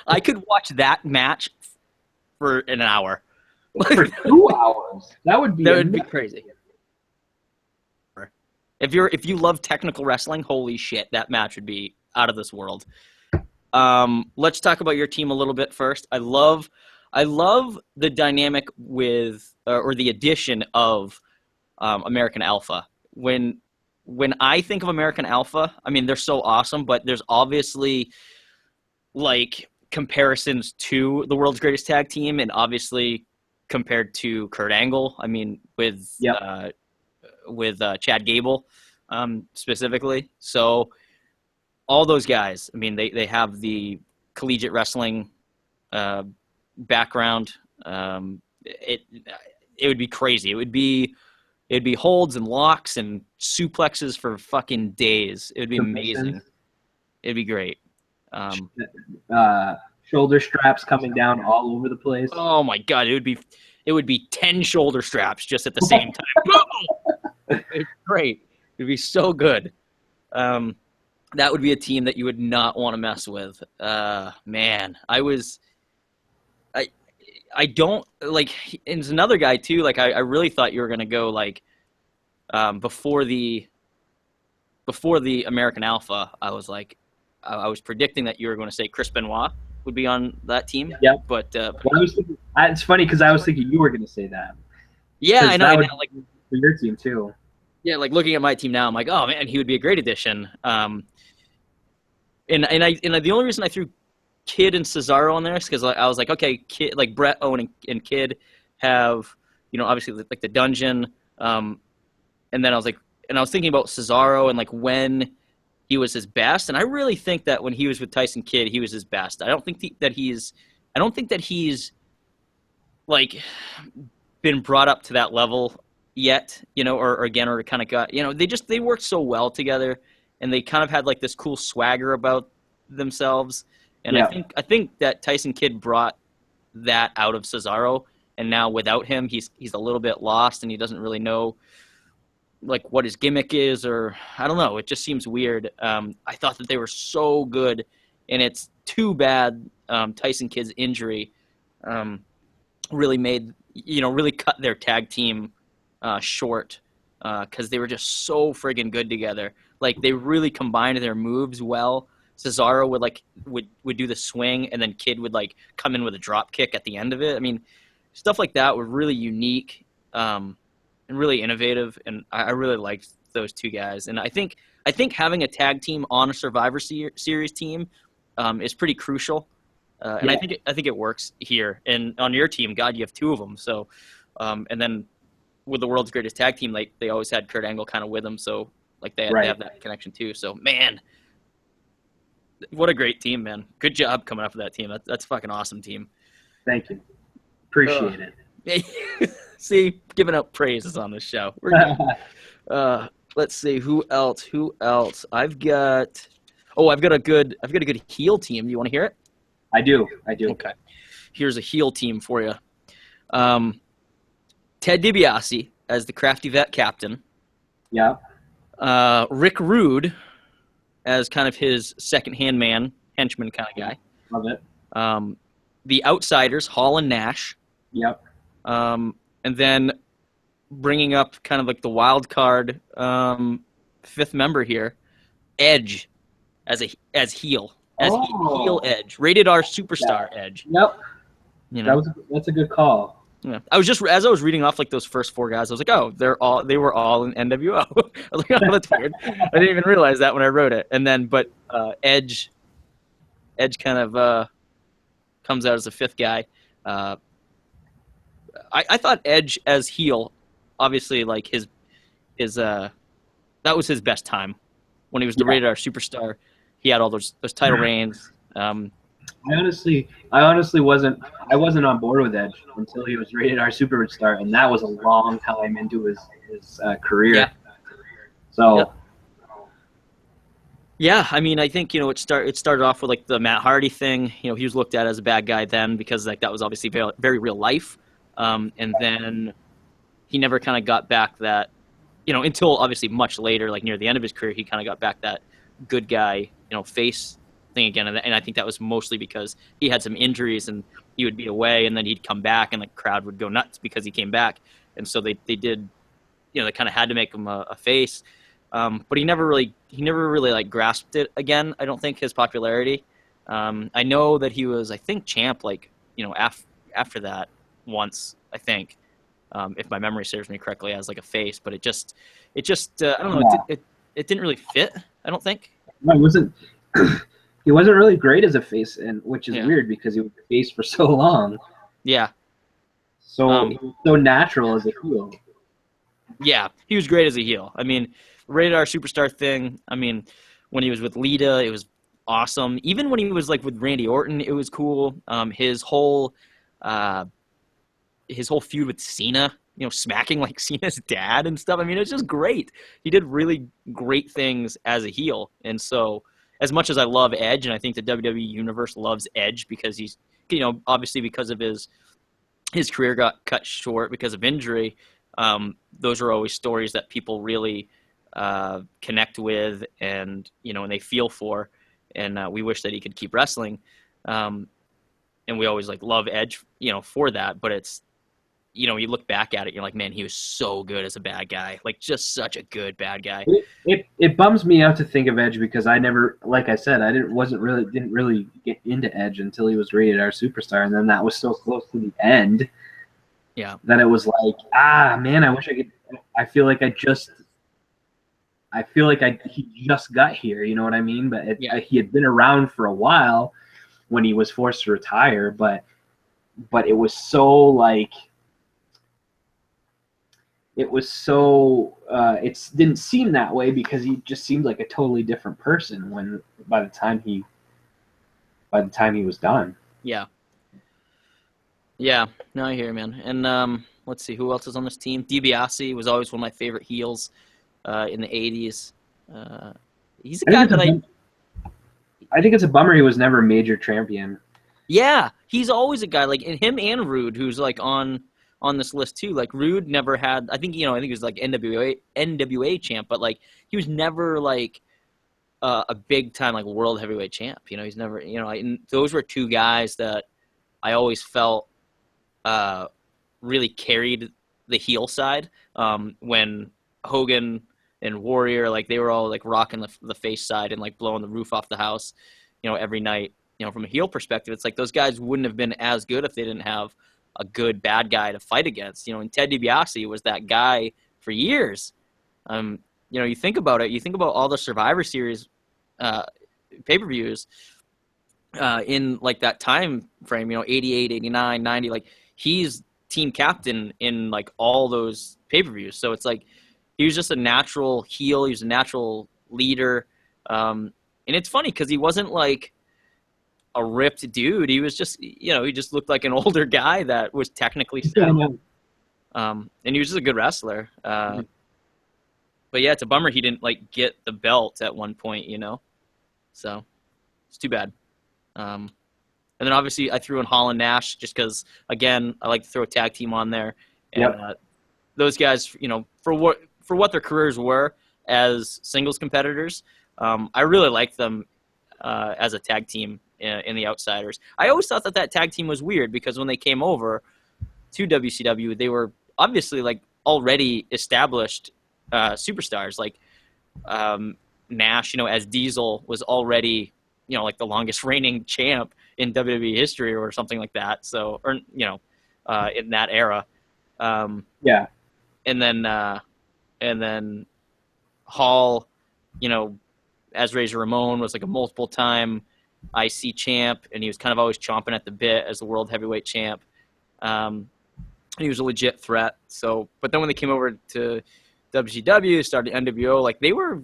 I could watch that match for an hour. For 2 hours. That would be crazy. If you love technical wrestling, holy shit, that match would be out of this world. Let's talk about your team a little bit first. I love the dynamic with or the addition of American Alpha. When I think of American Alpha, I mean they're so awesome, but there's obviously like comparisons to the world's greatest tag team, and obviously compared to Kurt Angle. I mean with Chad Gable specifically. So all those guys, I mean, they have the collegiate wrestling background. It would be crazy. It'd be holds and locks and suplexes for fucking days. It would be amazing. It'd be great. Shoulder straps coming down all over the place. Oh my God, it would be 10 shoulder straps just at the same time. It's great. It'd be so good. That would be a team that you would not want to mess with. Man, I don't like. And there's another guy too. Like I really thought you were gonna go like before the American Alpha. I was predicting that you were going to say Chris Benoit. would be on that team. Yep. But Well, I was thinking, it's funny because I was thinking you were going to say that. yeah, I Because know. that And would now, like, be for your team too. yeah, like looking at my team now, I'm like, oh man, he would be a great addition. And the only reason I threw Kid and Cesaro on there is because I was like, okay, Kid, like Brett, Owen, and Kid have, obviously like the dungeon. And then I was like, and I was thinking about Cesaro and like when he was his best, and I really think that when he was with Tyson Kidd, he was his best. I don't think that he's like been brought up to that level yet, or again, or kind of got, they worked so well together, and they kind of had like this cool swagger about themselves. And Yeah. I think that Tyson Kidd brought that out of Cesaro, and now without him, he's a little bit lost, and he doesn't really know like what his gimmick is, or I don't know. It just seems weird. I thought that they were so good, and it's too bad Tyson Kidd's injury really made really cut their tag team short because they were just so friggin' good together. Like they really combined their moves well. Cesaro would do the swing, and then Kid would like come in with a drop kick at the end of it. I mean, stuff like that was really unique and really innovative, and I really liked those two guys. And I think having a tag team on a Survivor Series team is pretty crucial. And Yeah. I think it works here. And on your team, God, you have two of them. So, and then with the world's greatest tag team, like they always had Kurt Angle kind of with them. So like they Right. have that connection too. So man, what a great team, man! Good job coming up with that team. That's a fucking awesome team. Thank you. Appreciate it. See, giving out praises on this show. We're good. Let's see who else. I've got a good heel team. Do you want to hear it? I do. Okay. Here's a heel team for you. Ted DiBiase as the crafty vet captain. Yeah. Rick Rude as kind of his second-hand man, henchman kind of guy. Love it. The Outsiders, Hall and Nash. Yep. And then bringing up kind of like the wild card fifth member here, Edge as heel. Heel Edge. Rated R superstar Edge. Yep. That's a good call. Yeah. As I was reading off like those first four guys, I was like, oh, they were all in NWO. I was like, oh, that's weird. I didn't even realize that when I wrote it. And then, but Edge kind of comes out as a fifth guy. I thought Edge as heel, obviously, like his that was his best time when he was the Rated R superstar. He had all those title reigns. I honestly wasn't on board with Edge until he was Rated R superstar, and that was a long time into his career. Yeah. So. Yep. Yeah, I mean, I think it started off with like the Matt Hardy thing. He was looked at as a bad guy then because like that was obviously very, very real life. And then he never kind of got back that, until obviously much later, like near the end of his career, he kind of got back that good guy, face thing again. And I think that was mostly because he had some injuries and he would be away and then he'd come back and the crowd would go nuts because he came back. And so they did, they kind of had to make him a face. But he never really like grasped it again. I don't think his popularity. I know that he was, I think, champ like, after that once, I think, if my memory serves me correctly, as like a face, but it just I don't know. It didn't really fit. I don't think. No, he wasn't really great as a face, and which is weird because he was a face for so long. Yeah. So so natural as a heel. Yeah, he was great as a heel. I mean, Rated R superstar thing. I mean, when he was with Lita, it was awesome. Even when he was like with Randy Orton, it was cool. His whole feud with Cena, smacking like Cena's dad and stuff. I mean, it's just great. He did really great things as a heel. And so as much as I love Edge, and I think the WWE Universe loves Edge because he's, obviously because of his career got cut short because of injury, those are always stories that people really connect with and, and they feel for. And we wish that he could keep wrestling. And we always like love Edge, for that. But it's, you look back at it, you're like, man, he was so good as a bad guy, like just such a good bad guy. It bums me out to think of Edge because I never, like I said, didn't really get into Edge until he was rated R superstar, and then that was so close to the end. Yeah. That it was like, man, I wish I could. I feel like he just got here. You know what I mean? But he had been around for a while when he was forced to retire. But it was so like. It was so. It didn't seem that way because he just seemed like a totally different person by the time he was done. Yeah. Yeah. No, I hear you, man. And let's see who else is on this team. DiBiase was always one of my favorite heels in the '80s. He's a guy that I think it's a bummer he was never a major champion. Yeah, he's always a guy like him and Rude, who's like on this list too. Like Rude never had. I think he was like NWA champ, but like he was never like a big time like world heavyweight champ. He's never. And those were two guys that I always felt really carried the heel side when Hogan and Warrior, like they were all like rocking the face side and like blowing the roof off the house, every night. From a heel perspective, it's like those guys wouldn't have been as good if they didn't have a good bad guy to fight against. And Ted DiBiase was that guy for years. You think about it. You think about all the Survivor Series pay-per-views in like that time frame. 88, 89, 90. Like he's team captain in like all those pay-per-views. So it's like he was just a natural heel. He was a natural leader. And it's funny because he wasn't like a ripped dude. He was just, he just looked like an older guy that was technically sound. And he was just a good wrestler. But yeah, it's a bummer he didn't like get the belt at one point, So it's too bad. And then obviously I threw in Hall and Nash just because, again, I like to throw a tag team on there. And those guys, for what their careers were as singles competitors, I really liked them as a tag team in the Outsiders. I always thought that tag team was weird because when they came over to WCW, they were obviously like already established superstars. Like Nash, as Diesel was already, like the longest reigning champ in WWE history or something like that. So, or in that era. And then Hall, as Razor Ramon was like a multiple time IC champ, and he was kind of always chomping at the bit as the world heavyweight champ. He was a legit threat. So, but then when they came over to WCW, started NWO, like they were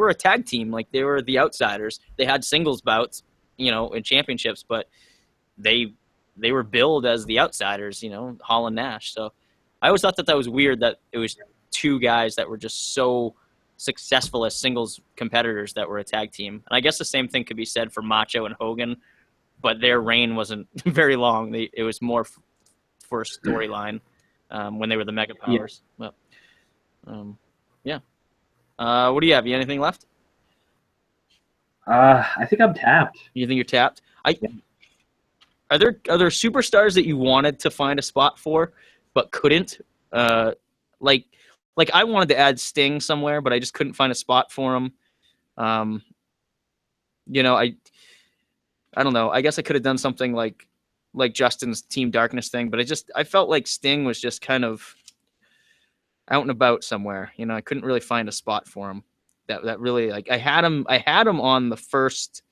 a tag team. Like they were the Outsiders. They had singles bouts, and championships, but they were billed as the Outsiders, Hall and Nash. So I always thought that was weird that it was two guys that were just so successful as singles competitors that were a tag team. And I guess the same thing could be said for Macho and Hogan, but their reign wasn't very long. It was more for a storyline when they were the Mega Powers. Yeah. But, yeah. What do you have? You anything left? I think I'm tapped. You think you're tapped? Are there superstars that you wanted to find a spot for but couldn't? Like I wanted to add Sting somewhere, but I just couldn't find a spot for him. I don't know. I guess I could have done something like Justin's Team Darkness thing, but I felt like Sting was just kind of out and about somewhere. I couldn't really find a spot for him. That really, like, I had him on the first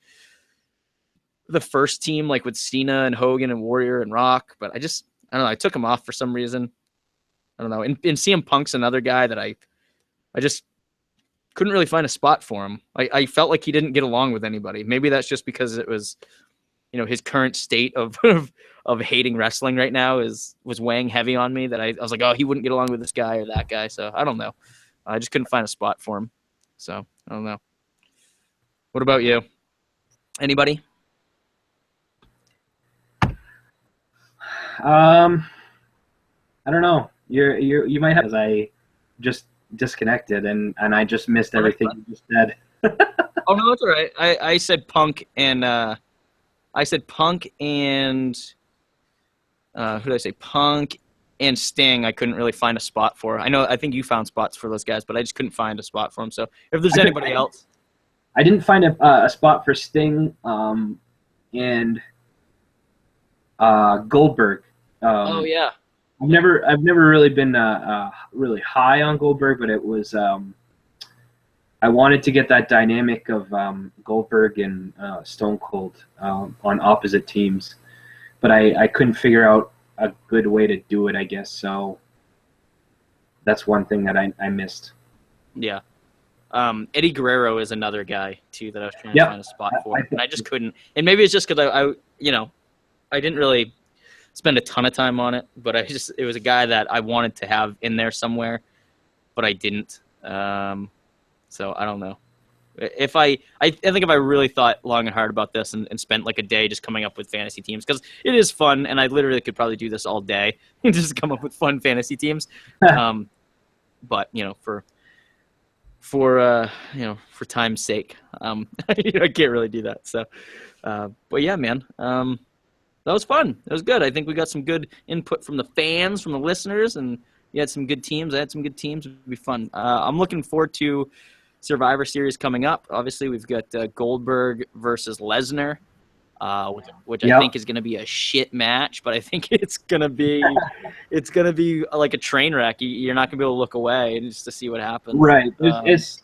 team, like with Cena and Hogan and Warrior and Rock, but I don't know. I took him off for some reason. I don't know. And CM Punk's another guy that I just couldn't really find a spot for him. I felt like he didn't get along with anybody. Maybe that's just because it was, his current state of hating wrestling right now was weighing heavy on me, that I was like, oh, he wouldn't get along with this guy or that guy. So I don't know. I just couldn't find a spot for him. So I don't know. What about you? Anybody? I don't know. You might have, because I just disconnected and I just missed everything you just said. Oh no, that's all right. I said Punk and who did I say? Punk and Sting, I couldn't really find a spot for. I think you found spots for those guys, but I just couldn't find a spot for them. So if there's anybody else, I didn't find a spot for Sting and Goldberg. oh yeah, I've never really been really high on Goldberg, but it was I wanted to get that dynamic of Goldberg and Stone Cold on opposite teams, but I couldn't figure out a good way to do it, I guess. So that's one thing that I missed. yeah. Eddie Guerrero is another guy too that I was trying to find a spot for, and I just couldn't. And maybe it's just because I didn't really spend a ton of time on it, but it was a guy that I wanted to have in there somewhere, but I didn't. So I don't know. I think if I really thought long and hard about this and spent like a day just coming up with fantasy teams, because it is fun, and I literally could probably do this all day and just come up with fun fantasy teams. But for time's sake, I can't really do that. So, but yeah, man, that was fun. That was good. I think we got some good input from the fans, from the listeners, and you had some good teams. I had some good teams. It'd be fun. I'm looking forward to Survivor Series coming up. Obviously, we've got Goldberg versus Lesnar, which I think is going to be a shit match, but I think it's going to be like a train wreck. You're not going to be able to look away and just to see what happens. Right. It's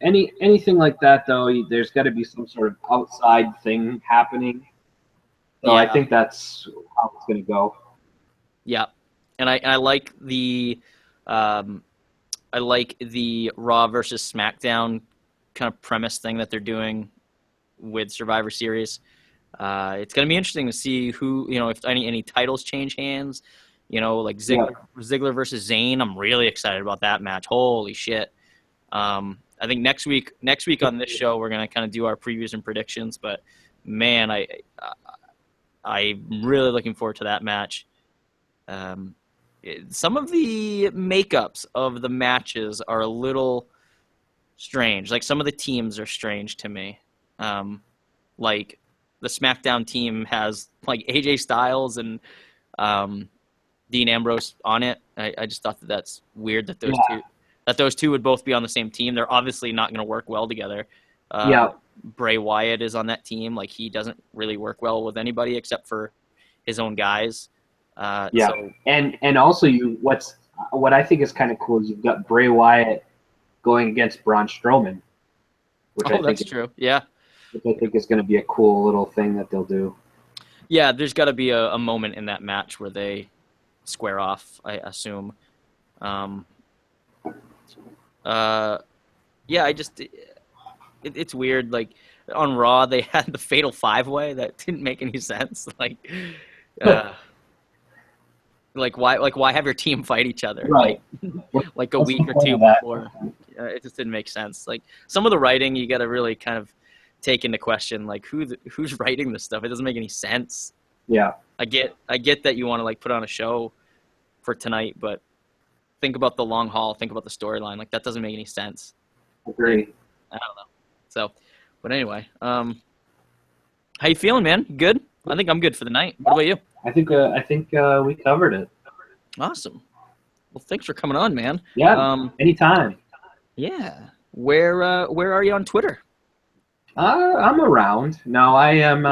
anything like that though. There's got to be some sort of outside thing happening. So I think that's how it's going to go. Yeah, and I like the Raw versus SmackDown kind of premise thing that they're doing with Survivor Series. It's going to be interesting to see who, if any titles change hands. Like Ziggler versus Zayn. I'm really excited about that match. Holy shit! I think next week on this show we're going to kind of do our previews and predictions. But man, I'm really looking forward to that match. Some of the makeups of the matches are a little strange. Like some of the teams are strange to me. Like the SmackDown team has like AJ Styles and Dean Ambrose on it. I just thought that's weird that those two would both be on the same team. They're obviously not going to work well together. Bray Wyatt is on that team. Like he doesn't really work well with anybody except for his own guys. And also what I think is kind of cool is you've got Bray Wyatt going against Braun Strowman, which that's true. Yeah, which I think is going to be a cool little thing that they'll do. Yeah, there's got to be a moment in that match where they square off, I assume. It's weird. Like on Raw, they had the Fatal 5-Way that didn't make any sense. Like why have your team fight each other? Right. Like a week or two before. It just didn't make sense. Like some of the writing, you got to really kind of take into question, like who's writing this stuff. It doesn't make any sense. Yeah. I get that you want to like put on a show for tonight, but think about the long haul. Think about the storyline. Like that doesn't make any sense. Agree. I don't know. So, but anyway, how you feeling, man? Good? I think I'm good for the night. What about you? I think we covered it. Awesome. Well, thanks for coming on, man. Yeah. Anytime. Yeah. Where are you on Twitter? I'm around. No, I am.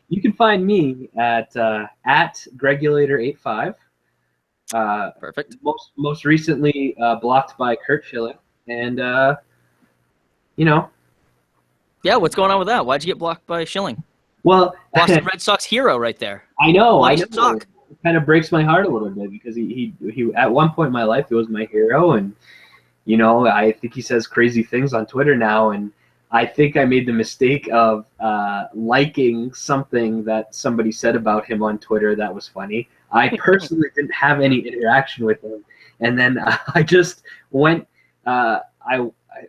You can find me at Gregulator85. Perfect. Most recently blocked by Kurt Schilling, and Yeah, what's going on with that? Why'd you get blocked by Schilling? Well, Boston Red Sox hero right there. I know. It kind of breaks my heart a little bit because he at one point in my life he was my hero, and I think he says crazy things on Twitter now, and I think I made the mistake of liking something that somebody said about him on Twitter that was funny. I personally didn't have any interaction with him, and then I just went. I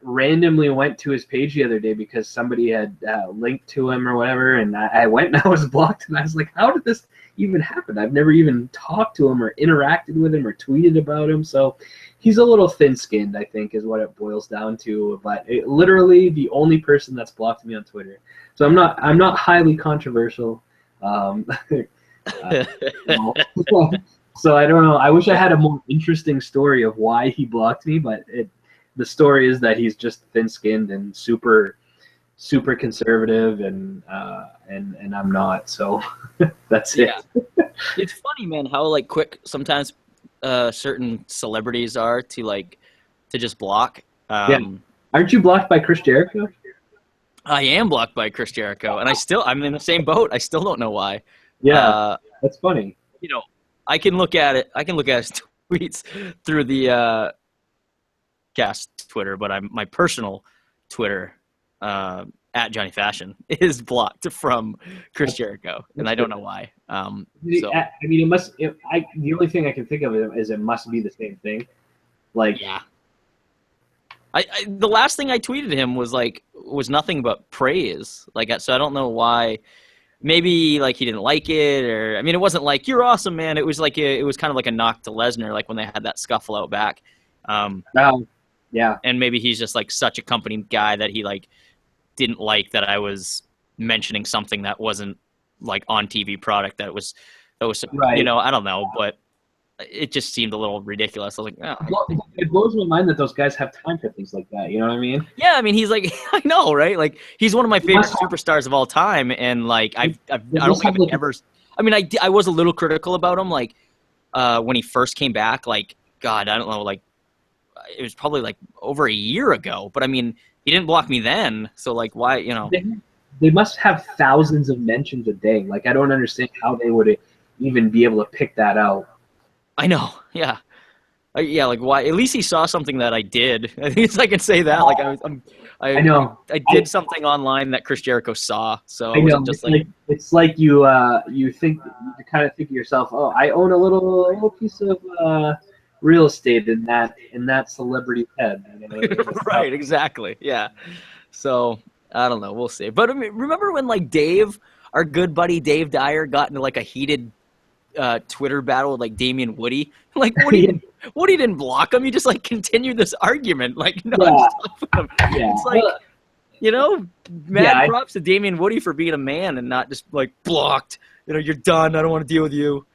randomly went to his page the other day because somebody had linked to him or whatever, and I went and I was blocked, and I was like, how did this even happen? I've never even talked to him or interacted with him or tweeted about him, so he's a little thin-skinned, I think, is what it boils down to, but literally the only person that's blocked me on Twitter. So I'm not highly controversial, No. So I don't know. I wish I had a more interesting story of why he blocked me, but the story is that he's just thin-skinned and super conservative, and I'm not. So that's it. It's funny, man, how like quick sometimes certain celebrities are to just block. Yeah. Aren't you blocked by Chris Jericho? I am blocked by Chris Jericho, and I'm in the same boat. I still don't know why. Yeah, that's funny. You know, I can look at it. I can look at his tweets through the cast Twitter, but my personal Twitter at Johnny Fashion is blocked from Chris Jericho, and I don't know why. So I mean, it must. The only thing I can think of is it must be the same thing. Like, yeah. The last thing I tweeted him was nothing but praise. So I don't know why. Maybe like he didn't like it, or I mean, it wasn't like you're awesome, man. It was like it was kind of like a knock to Lesnar, like when they had that scuffle out back. Yeah. And maybe he's just like such a company guy that he like didn't like that I was mentioning something that wasn't like on TV product that was right. I don't know, but it just seemed a little ridiculous. I was like, oh. Well, it blows my mind that those guys have time for things like that. You know what I mean? Yeah, I mean, he's like, I know, right? Like, he's one of my favorite superstars of all time, and like, I don't think I've ever. I mean, I was a little critical about him, like, when he first came back. Like, God, I don't know, like, it was probably like over a year ago. But I mean, he didn't block me then, so like, why, They must have thousands of mentions a day. Like, I don't understand how they would even be able to pick that out. I know, yeah. Yeah, like why? At least he saw something that I did. At least I can say that. Like I know. I did something online that Chris Jericho saw. So I know. just it's like you think you kind of think to yourself, oh, I own a little piece of real estate in that celebrity's head. Right. Exactly. Yeah. So I don't know. We'll see. But I mean, remember when like Dave, our good buddy Dave Dyer, got into like a heated Twitter battle with like Damian Woody? Like Woody didn't block him. He just like continued this argument, like nonstop with him. Yeah. It's like, mad props to Damian Woody for being a man and not just like blocked. You're done. I don't want to deal with you.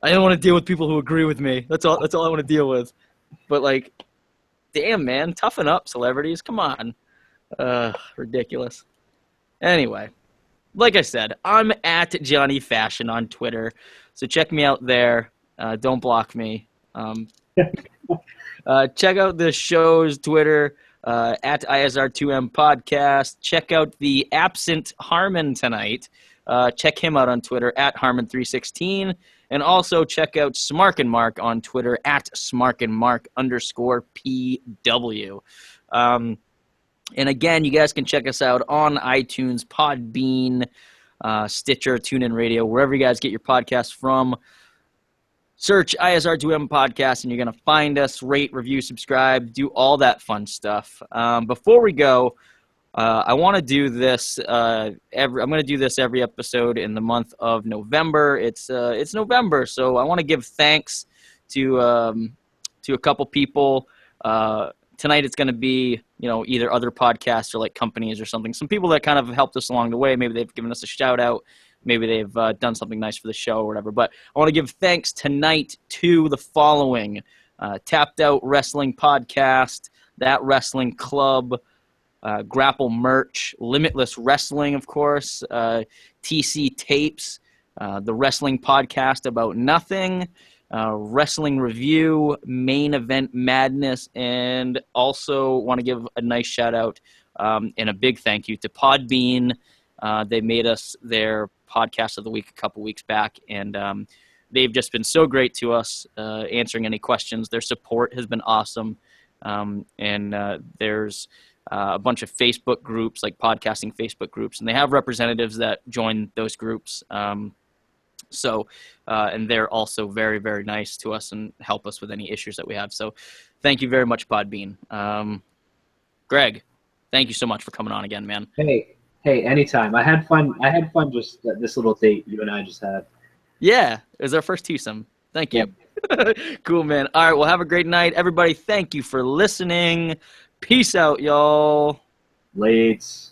I don't want to deal with people who agree with me. That's all I want to deal with. But like, damn, man, toughen up, celebrities. Come on. Ridiculous. Anyway, like I said, I'm at Johnny Fashion on Twitter, so check me out there. Don't block me. Check out the show's Twitter at ISR2M Podcast. Check out the absent Harmon tonight. Check him out on Twitter at Harmon316. And also check out Smark and Mark on Twitter at SmarkandMark_PW. And again, you guys can check us out on iTunes, Podbean, Stitcher, TuneIn Radio, wherever you guys get your podcasts from. Search ISR2M Podcast, and you're going to find us. Rate, review, subscribe, do all that fun stuff. Before we go, I want to do this. I'm going to do this every episode in the month of November. It's November, so I want to give thanks to a couple people. Tonight it's going to be either other podcasts or like companies or something. Some people that kind of helped us along the way. Maybe they've given us a shout out. Maybe they've done something nice for the show or whatever. But I want to give thanks tonight to the following: Tapped Out Wrestling Podcast, That Wrestling Club, Grapple Merch, Limitless Wrestling, of course, TC Tapes, the Wrestling Podcast About Nothing, Wrestling Review, Main Event Madness, and also want to give a nice shout out and a big thank you to Podbean. They made us their podcast of the week a couple weeks back, and they've just been so great to us, answering any questions. Their support has been awesome, and there's a bunch of Facebook groups, like podcasting Facebook groups, and they have representatives that join those groups. And they're also very, very nice to us and help us with any issues that we have. So thank you very much, Podbean. Greg, thank you so much for coming on again, man. Hey, anytime. I had fun just this little date you and I just had. Yeah, it was our first twosome. Thank you. Yeah. Cool, man. All right, well, have a great night. Everybody, thank you for listening. Peace out, y'all. Lates.